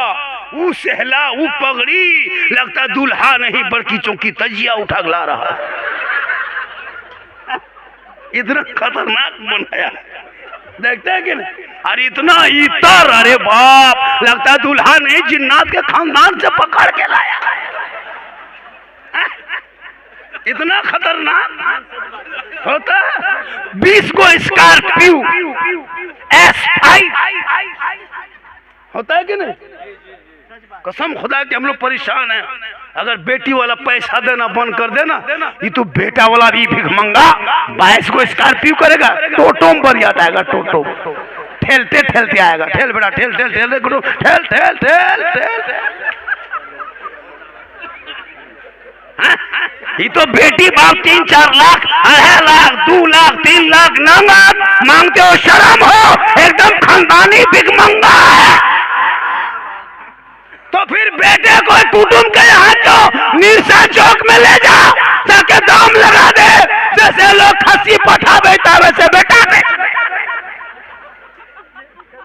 वो सहला, वो पगड़ी, लगता दूल्हा नहीं बल्कि चौकी तजिया उठा ला रहा। इतना खतरनाक बनाया, देखते हैं कि नहीं? अरे इतना इतर, अरे बाप, लगता दूल्हा नहीं जिन्नात के खानदान से पकड़ के लाया। इतना खतरनाक होता है। 20 को स्कॉर्पियो S5 होता है कि नहीं? कसम खुदा के हम लोग परेशान हैं। अगर बेटी वाला पैसा देना बंद कर देना, ये तो बेटा वाला भी भिखमंगा 22 को स्कॉर्पियो करेगा, टोटो में बढ़ जाता है, टोटो ठेलते ठेलते आएगा। ठेल बेटा, ठेल ठेल ठेल ठेल ठेल ठेल ठेल। ये तो बेटी बाप 3-4 लाख, 2.5 लाख, 2 लाख, 3 लाख नगद मांगते हो, शर्म हो? एकदम खानदानी भिखमंगा है। तो फिर बेटे को कुटुंब के यहाँ जो निरसा चौक में ले जा, ताकि दाम लगा दे, जैसे लोग खस्सी पठा बेचता वैसे बेटा बेच।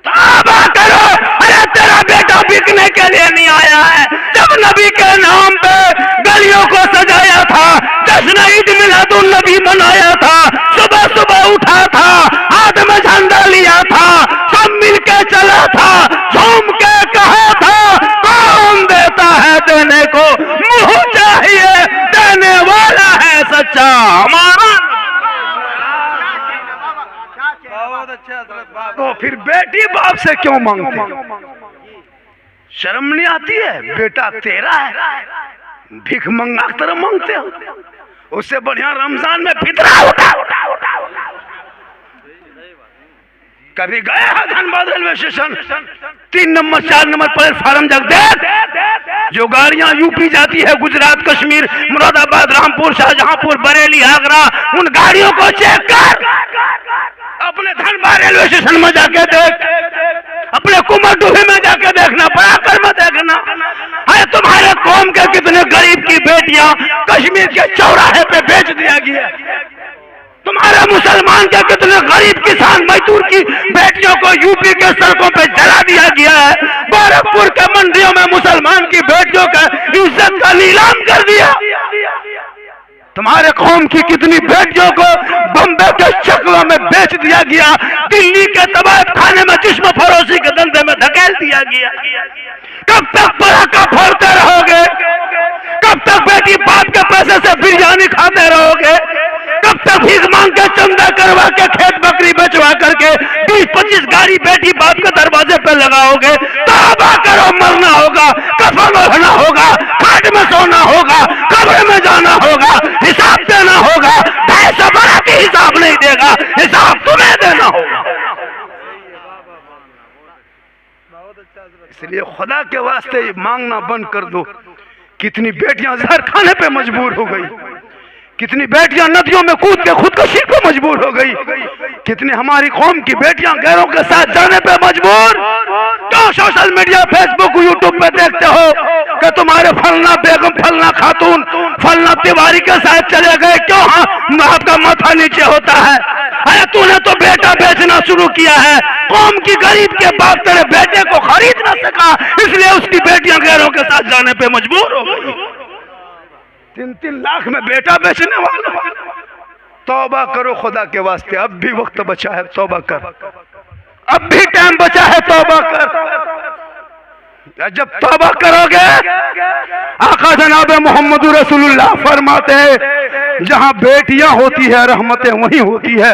तौबा करो, अरे तेरा बेटा बिकने के लिए नहीं आया है। जब नबी के नाम पे गलियों को सजाया था, जश्न ईद मिलादुन नबी मनाया था, सुबह सुबह उठा था, हाथ में झंडा लिया था, सब मिलके चला था, झूम के कहा था, कौन देता है देने को, मुंह चाहिए देने वाला है सच्चा हमारा। बहुत अच्छा। तो फिर बेटी बाप से क्यों मांगते? शर्म नहीं आती है? बेटा तेरा है, भीख मंगा की तरह मांगते हो। उससे बढ़िया रमजान में फितरा उठा। कभी गए हैं Dhanbad railway station? 3 number 4 number platform जग देख, जो गाड़ियां यूपी जाती है, गुजरात, कश्मीर, मुरादाबाद, रामपुर, शाहजहांपुर, बरेली, आगरा, उन गाड़ियों को चेक कर। अपने धनबाद रेलवे स्टेशन में जाके देख, अपने कुमारडूही में जाके देखना, पराकर में देखना। अरे तुम्हारे कौम के कितने गरीब की बेटियां कश्मीर के चौराहे पे बेच दिया गया। तुम्हारे मुसलमान के कितने गरीब किसान मजदूर की बेटियों को यूपी के सड़कों पे जला दिया गया है। गोरखपुर के मंडियों में मुसलमान की बेटियों का इज्जत का नीलाम कर दिया। तुम्हारे कौम की कितनी बेटियों को बम्बे के शक्लों में बेच दिया गया, दिल्ली के तबायत खाने में जिस्म फरोशी के धंधे में धकेल दिया गया। कब तक पराका फोड़ते रहोगे? कब तक बेटी बाप के पैसे से बिरयानी खाते रहोगे? कब तक भीख मांग के चंदा करवा के खेत बकरी बेचवा करके 20-25 गाड़ी बेटी बाप के दरवाजे पे लगाओगे? तौबा करो, मरना होगा, कफन ओढ़ना होगा, खाट में सोना होगा, कब्र में जाना होगा, हिसाब देना होगा। पैसा बड़ा के हिसाब नहीं देगा, हिसाब तुम्हें देना होगा। इसलिए खुदा के वास्ते मांगना बंद कर दो। कितनी बेटियां जहर खाने पे मजबूर हो गई, कितनी बेटियां नदियों में कूद के खुदकुशी को मजबूर हो गई, कितनी हमारी कौम की बेटियां गैरों के साथ जाने पे मजबूर। तो सोशल मीडिया, फेसबुक, यूट्यूब पे देखते हो कि तुम्हारे फलना बेगम, फलना खातून, फलना तिवारी के साथ चले गए, क्यों? हाँ, आपका माथा नीचे होता है। अरे तूने तो बेटा बेचना शुरू किया है, कौम की गरीब के बाप तेरे बेटे को खरीद ना सका, इसलिए उसकी बेटियां गैरों के साथ जाने पे मजबूर हो गई। 3-3 लाख में बेटा बेचने वाला। तौबा करो खुदा के वास्ते, अब भी वक्त बचा है, तौबा कर, अब भी टाइम बचा है, तौबा कर। जब तौबा करोगे, आका जनाब मोहम्मद रसूलुल्लाह फरमाते हैं, जहां बेटियां होती है रहमतें वहीं होती है,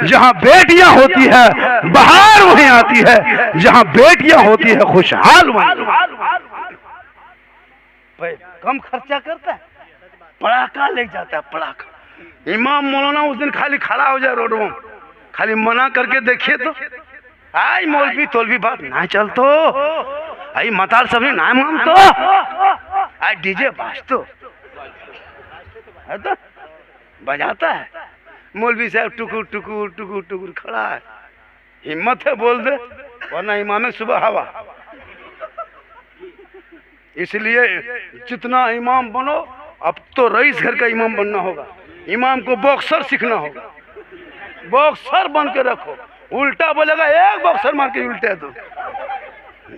जहां बेटियां होती है बहार वहीं आती है, जहां बेटियां होती है खुशहाल वहीं। कम खर्चा करता है, पड़ाका ले जाता है, पड़ाका। इमाम मौलाना उस दिन खाली खड़ा हो जाए रोडों, खाली मना करके देखिए तो आई मौलवी तोलवी बात ना चल तो आई मताल सभी ना मान तो आई डीजे बाज तो है तो बजाता है मौलवी साहब टुकुर टुकुर टुकुर टुकुर खड़ा है। हिम्मत है बोल दे वरना इमाम सुबह हवा। इसलिए जितना इमाम बनो अब तो रईस घर का इमाम बनना होगा। इमाम को बॉक्सर सीखना होगा। बॉक्सर बन के रखो, उल्टा बोलेगा एक बॉक्सर मार के उल्टे तो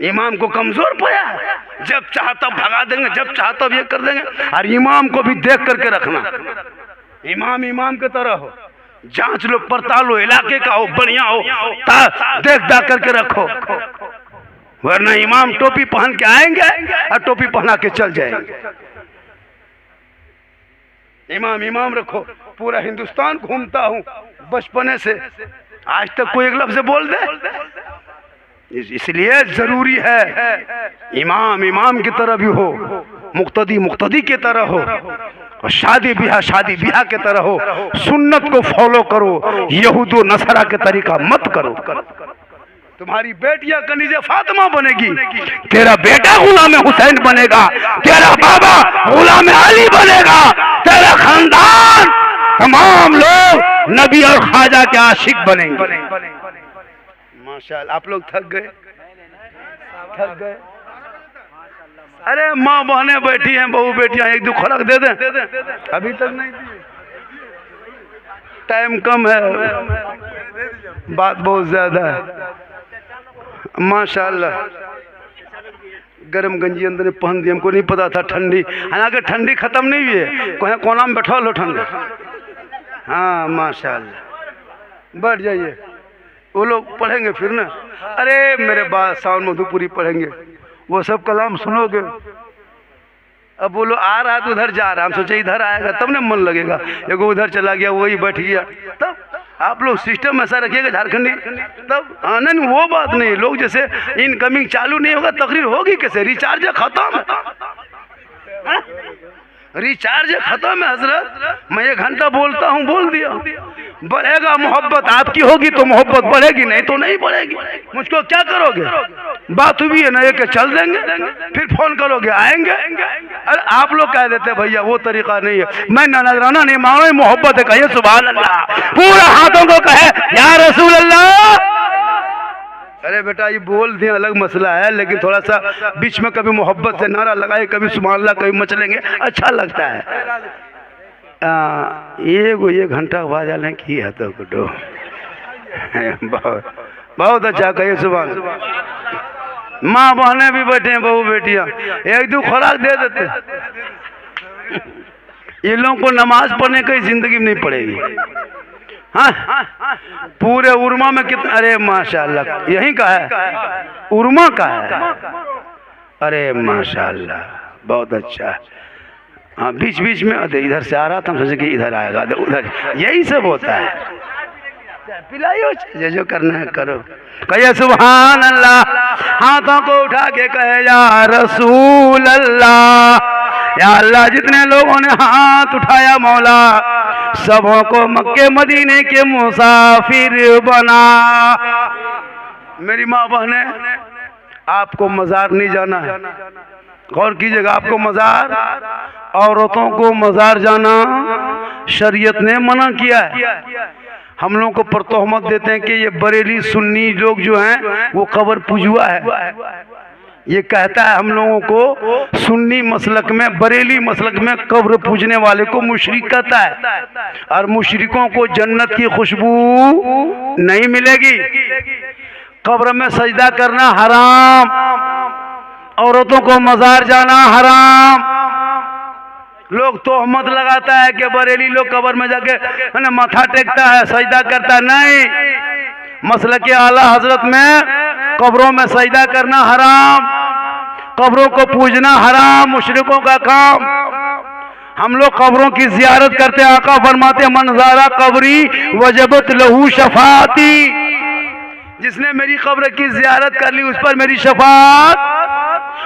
इमाम को कमजोर पाया है। जब चाहता भगा देंगे, जब चाहता ये कर देंगे। और इमाम को भी देख करके रखना। इमाम इमाम के तरह हो, जांच लो पड़ताल लो, इलाके का हो बढ़िया हो, देख दाख करके रखो। वरना इमाम टोपी पहन के आएंगे और टोपी पहना के चल जाएंगे। इमाम इमाम रखो। पूरा हिंदुस्तान घूमता हूँ बचपने से, आज तक कोई एक लफ्ज़ से बोल दे। इसलिए जरूरी है इमाम इमाम की तरह भी हो, मुक्तदी मुक्तदी की तरह हो, और शादी ब्याह के तरह हो। सुन्नत को फॉलो करो, यहूदो नसरा के तरीका मत करो। तुम्हारी बेटियां कनीज़े फातिमा बनेगी, तेरा बेटा गुलाम हुसैन बनेगा, तेरा बाबा गुलाम अली बनेगा, तेरा खानदान तमाम लोग नबी और ख्वाजा के आशिक बनेंगे। माशाअल्लाह। आप लोग थक गए? अरे माँ बहनें बैठी हैं, बहू बेटियां, एक दो खुराक दे दें। अभी तक नहीं दी, टाइम कम है, बात बहुत ज्यादा है। माशाअल्लाह। गरम गंजी अंदर ने पहन दी, हमको नहीं पता था ठंडी, हालांकि ठंडी खत्म नहीं हुई है, कोई कोना में बैठा लो ठंडी। हाँ माशाअल्लाह। बैठ जाइए, वो लोग पढ़ेंगे फिर ना। अरे मेरे बाद सावन मधुपुरी पढ़ेंगे, वो सब कलाम सुनोगे। अब वो लोग आ रहा है तो उधर जा रहा है, हम सोचे इधर आएगा तब ना मन लगेगा। एगो उधर चला गया, वही बैठ गया। तब आप लोग सिस्टम ऐसा रखिएगा झारखंडी, तब आना नहीं। वो बात नहीं, लोग जैसे इनकमिंग चालू नहीं होगा तकरीर होगी कैसे? रिचार्ज खत्म, रिचार्ज खत्म है हजरत। मैं 1 घंटा बोलता हूँ, बोल दिया। बढ़ेगा मोहब्बत आपकी होगी तो मोहब्बत बढ़ेगी, नहीं तो नहीं बढ़ेगी। मुझको क्या करोगे? बात हुई है ना, ये चल देंगे, फिर फोन करोगे आएंगे। अरे आप लोग कह देते भैया वो तरीका नहीं है। मैं नजराना नहीं मानो, मोहब्बत है, कहिए सुभान अल्लाह। पूरा हाथों को कहे या रसूल अल्लाह। अरे बेटा ये बोल दिया अलग मसला है, लेकिन थोड़ा सा बीच में कभी मोहब्बत से नारा लगाए, कभी सुभान अल्लाह, कभी मचलेंगे, अच्छा लगता है। ये 1 घंटा बाद आने की है तो बहुत बहुत अच्छा, कहिए सुभान। माँ बहनें भी बैठे हैं, बहू बेटियां, एक दो खुराक दे देते। ये लोगों को नमाज पढ़ने की जिंदगी में नहीं पड़ेगी। हाँ पूरे उर्मा में कितना, अरे माशाअल्लाह, यहीं का है, उर्मा का है। अरे माशाअल्लाह बहुत अच्छा। हाँ बीच बीच में इधर से आ रहा था, हम सोचे कि इधर आएगा, उधर, यही सब होता है। पिलाइयो जो करना है करो, कहिए सुभान अल्लाह। हाथों को उठा के कहे या रसूल अल्लाह। या अल्लाह जितने लोगों ने हाथ उठाया मौला सबों को मक्के मदीने के मुसाफिर बना। मेरी माँ बहने, आपको मज़ार नहीं जाना है, गौर कीजिएगा। आपको मज़ार, औरतों को मज़ार जाना शरीयत ने मना किया है। हम लोगों को पर तोहमत देते हैं कि ये बरेली सुन्नी लोग जो हैं वो कब्र पूजुआ है। ये कहता है हम लोगों को सुन्नी मसलक में, बरेली मसलक में कब्र पूजने वाले को मुशरिक कहता है, और मुशरिकों को जन्नत की खुशबू नहीं मिलेगी। कब्र में सजदा करना हराम, औरतों को मज़ार जाना हराम। लोग तोहमत लगाता है कि बरेली लोग कब्र में जाके है माथा टेकता है, सजदा करता है। नहीं, मसलक आला हजरत में कब्रों में सजदा करना हराम, कब्रों को पूजना हराम, मुशरिकों का काम। हम लोग कब्रों की जियारत करते, आका फरमाते मनज़ारा कब्री वजबत लहू शफाती। जिसने मेरी कब्र की जियारत कर ली उस पर मेरी शफात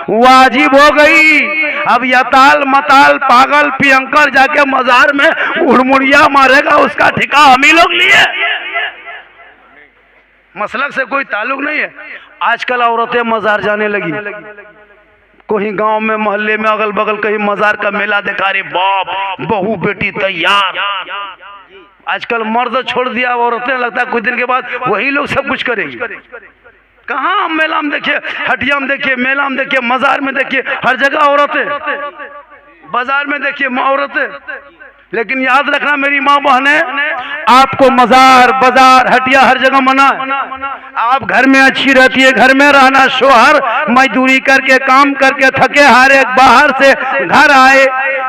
वाजिब हो गई। अब यताल मताल पागल पियंकर जाके मजार में उड़मुड़िया मारेगा, उसका ठिका हम ही लोग लिए। मसलक से कोई ताल्लुक नहीं है। आजकल औरतें मजार जाने लगी, कहीं गांव में मोहल्ले में अगल बगल कहीं मजार का मेला दिखा रहे, बाप बहू बेटी तैयार। आजकल मर्द छोड़ दिया, औरतें लगता है कुछ दिन के बाद वही लोग सब कुछ करेगी। कहाँ मेला में देखिए, हटिया में देखिए, मेला में देखिए, मजार में देखिए, हर जगह औरतें, बाजार में देखिए औरतें। लेकिन याद रखना मेरी माँ बहने, आपको मजार बाजार हटिया हर जगह मना है। आप घर में अच्छी रहती है, घर में रहना। शोहर मजदूरी करके काम करके थके हारे बाहर से घर आए,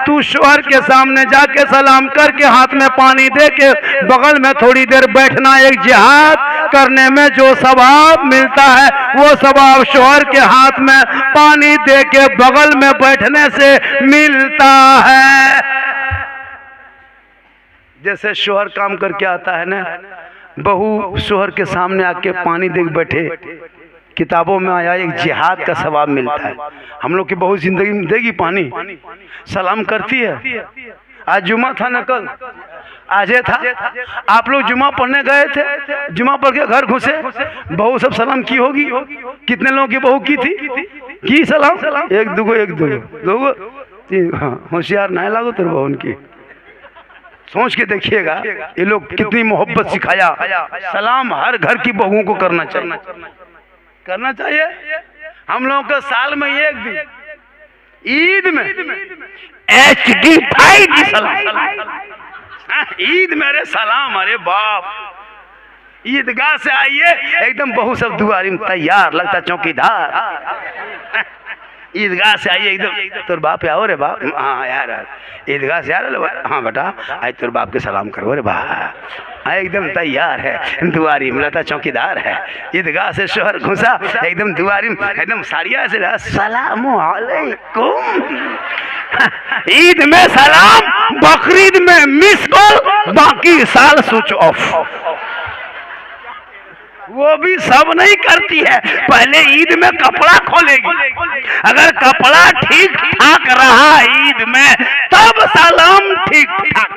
तू शोहर के सामने जाके सलाम करके हाथ में पानी दे के बगल में थोड़ी देर बैठना, एक जिहाद करने में जो सवाब मिलता है वो सवाब शोहर के हाथ में पानी दे के बगल में बैठने से मिलता है। जैसे शोहर काम करके आता है ना, बहू शोहर के सामने आके पानी दे बैठे, किताबों में आया एक जिहाद का सवाब मिलता है। हम लोग की बहू जिंदगी में देगी पानी, सलाम करती है। आज जुमा था ना, कल आजे था, आप लोग जुमा पढ़ने गए थे, जुमा पढ़ के घर घुसे, बहू सब सलाम की होगी। कितने लोगों की बहू की थी? की सलाम? एक दुगो तीन। हाँ, होशियार ना लागो तेरे बहू की। सोच के देखिएगा ये लोग कितनी मोहब्बत सिखाया। सलाम हर घर की बहुओं को करना चाहिए, करना चाहिए। हम लोगों का साल में एक दिन ईद में HD 5 सलाम, ईद मेरे सलाम। अरे बाप, ईदगाह से आइए एकदम बहू सब दुआरी में तैयार, लगता चौकीदार। ईदगाह से आइए एकदम, तोर बाप आओ रे बाप। हाँ यार, ईदगाह से यार, हाँ बेटा आज तोर बाप के सलाम करो रे बाप। एकदम तैयार है, दुआरी में लगता चौकीदार है। ईदगाह से शोहर घुसा एकदम दुआरी में, एकदम साड़िया से अस्सलाम वालेकुम। ईद में सलाम, बकरीद में मिस कॉल, बाकी साल स्विच ऑफ। वो भी सब नहीं करती है, पहले ईद में कपड़ा खोलेगी। अगर कपड़ा ठीक ठाक रहा ईद में तब सलाम ठीक ठाक।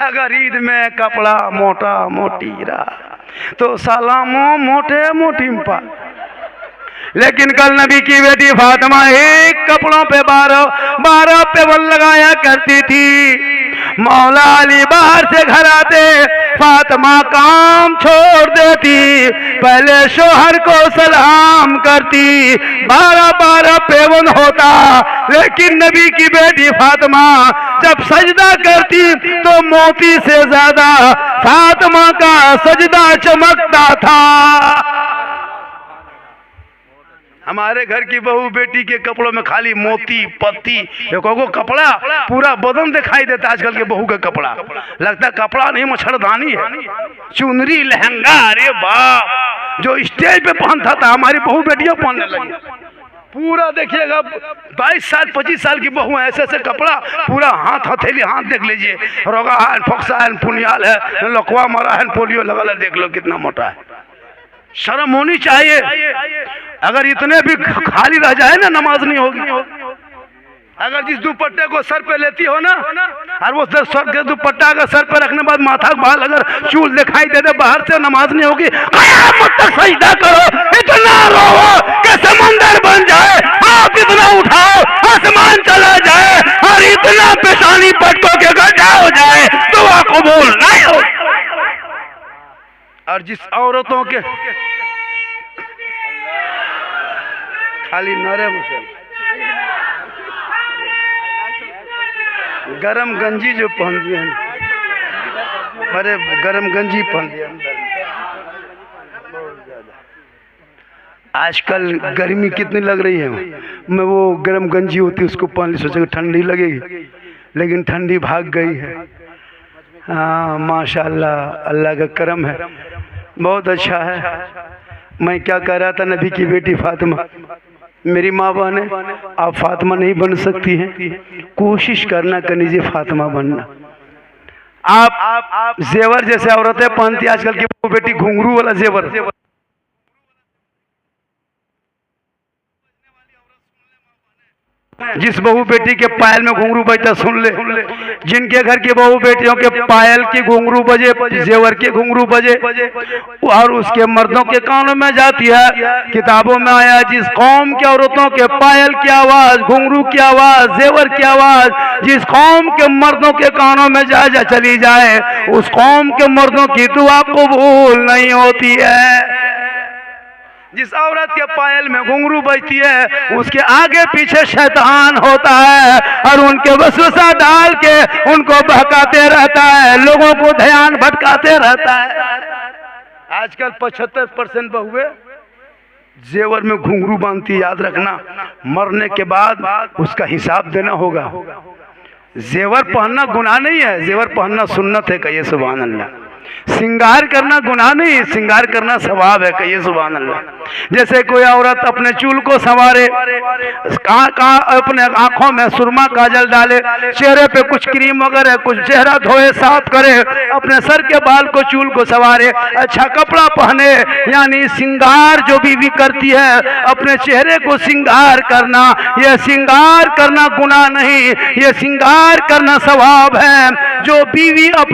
अगर ईद में कपड़ा मोटा मोटी रहा तो सलामो मोटे मोटी में पा। लेकिन कल नबी की बेटी फातिमा एक कपड़ों पे 12 पेवल लगाया करती थी। मौला अली बाहर से घर आते, फातिमा काम छोड़ देती, पहले शोहर को सलाम करती। 12 पेवन होता, लेकिन नबी की बेटी फातिमा जब सजदा करती तो मोती से ज्यादा फातिमा का सजदा चमकता था। हमारे घर की बहू बेटी के कपड़ों में खाली मोती पत्ती, देखो कपड़ा पूरा बदन दिखाई देता। आजकल के बहू का कपड़ा लगता है कपड़ा नहीं, मच्छरदानी है, चुनरी लहंगा। अरे बाप, जो स्टेज पे पहनता था हमारी बहू बेटियां पहनने लगी। पूरा देखिएगा 22 साल 25 साल की बहू है, ऐसे ऐसे कपड़ा पूरा हाथ हथेली, हाथ देख लीजिए, रोगा है, फोक्सा है, पुनियाल है, लकवा मरा है, पोलियो लगा, देख लो कितना मोटा है। शर्म होनी चाहिए। अगर इतने भी खाली रह जाए ना, नमाज नहीं होगी। अगर जिस दुपट्टे को सर पे लेती हो ना, और वो सर के दुपट्टा अगर सर पे रखने बाद माथा के बाल अगर चूल दिखाई दे दे बाहर से, नमाज नहीं होगी। क़यामत तक सजदा करो, इतना रोवो कि समंदर बन जाए, आप इतना उठाओ आसमान चला जाए, और इतना पेशानी पटको के गड्ढा हो जाए, दुआ कबूल नहीं हो। और जिस औरतों के खाली नरे मुसल गरम गंजी जो पहन दिए, अरे गरम गंजी पहन दिया अंदर बहुत ज्यादा। आजकल गर्मी कितनी लग रही है, मैं वो गरम गंजी होती उसको पहन ली, सोचे ठंडी लगेगी, लेकिन ठंडी भाग गई है। हाँ माशाल्लाह, अल्लाह का करम है, बहुत अच्छा है। मैं क्या कह रहा था, नबी की बेटी फातिमा, मेरी माँ बहन है, आप फातिमा नहीं बन सकती हैं, कोशिश करना कनीजिए फातिमा बनना। आप जेवर जैसे औरतें पहनती आजकल की बेटी, घुंघरू वाला जेवर, जिस बहू बेटी के पायल में घुंघरू बजता सुन ले, जिनके घर की बहू बेटियों के पायल की घुंघरू बजे, जेवर के घुंघरू बजे और उसके मर्दों के कानों में जाती है। किताबों में आया जिस कौम की औरतों के पायल की आवाज, घुंघरू की आवाज, जेवर की आवाज जिस कौम के मर्दों के कानों में जा चली जाए, उस कौम के मर्दों की दुआ कबूल नहीं होती है। जिस औरत के पायल में घुंघरू बजती है उसके आगे पीछे शैतान होता है और उनके वसवसा डाल के उनको बहकाते रहता है, लोगों को ध्यान भटकाते रहता है। आजकल 75% बहुएं जेवर में घुंघरू बांधती, याद रखना मरने के बाद उसका हिसाब देना होगा। जेवर पहनना गुनाह नहीं है, जेवर पहनना सुन्नत है, कहिए सुभान अल्लाह। श्रृंगार करना गुनाह नहीं, श्रृंगार करना सवाब है, कहिए सुभान अल्लाह। जैसे कोई औरत अपने चूल को संवारे, कहाँ अपने आंखों में सुरमा काजल डाले, चेहरे पे कुछ क्रीम वगैरह, कुछ चेहरा धोए साफ करे, अपने सर के बाल को चूल को संवारे, अच्छा कपड़ा पहने, यानी श्रृंगार जो बीवी करती है अपने चेहरे को श्रृंगार करना, यह श्रृंगार करना गुनाह नहीं, यह श्रृंगार करना सवाब है। जो बीवी अपने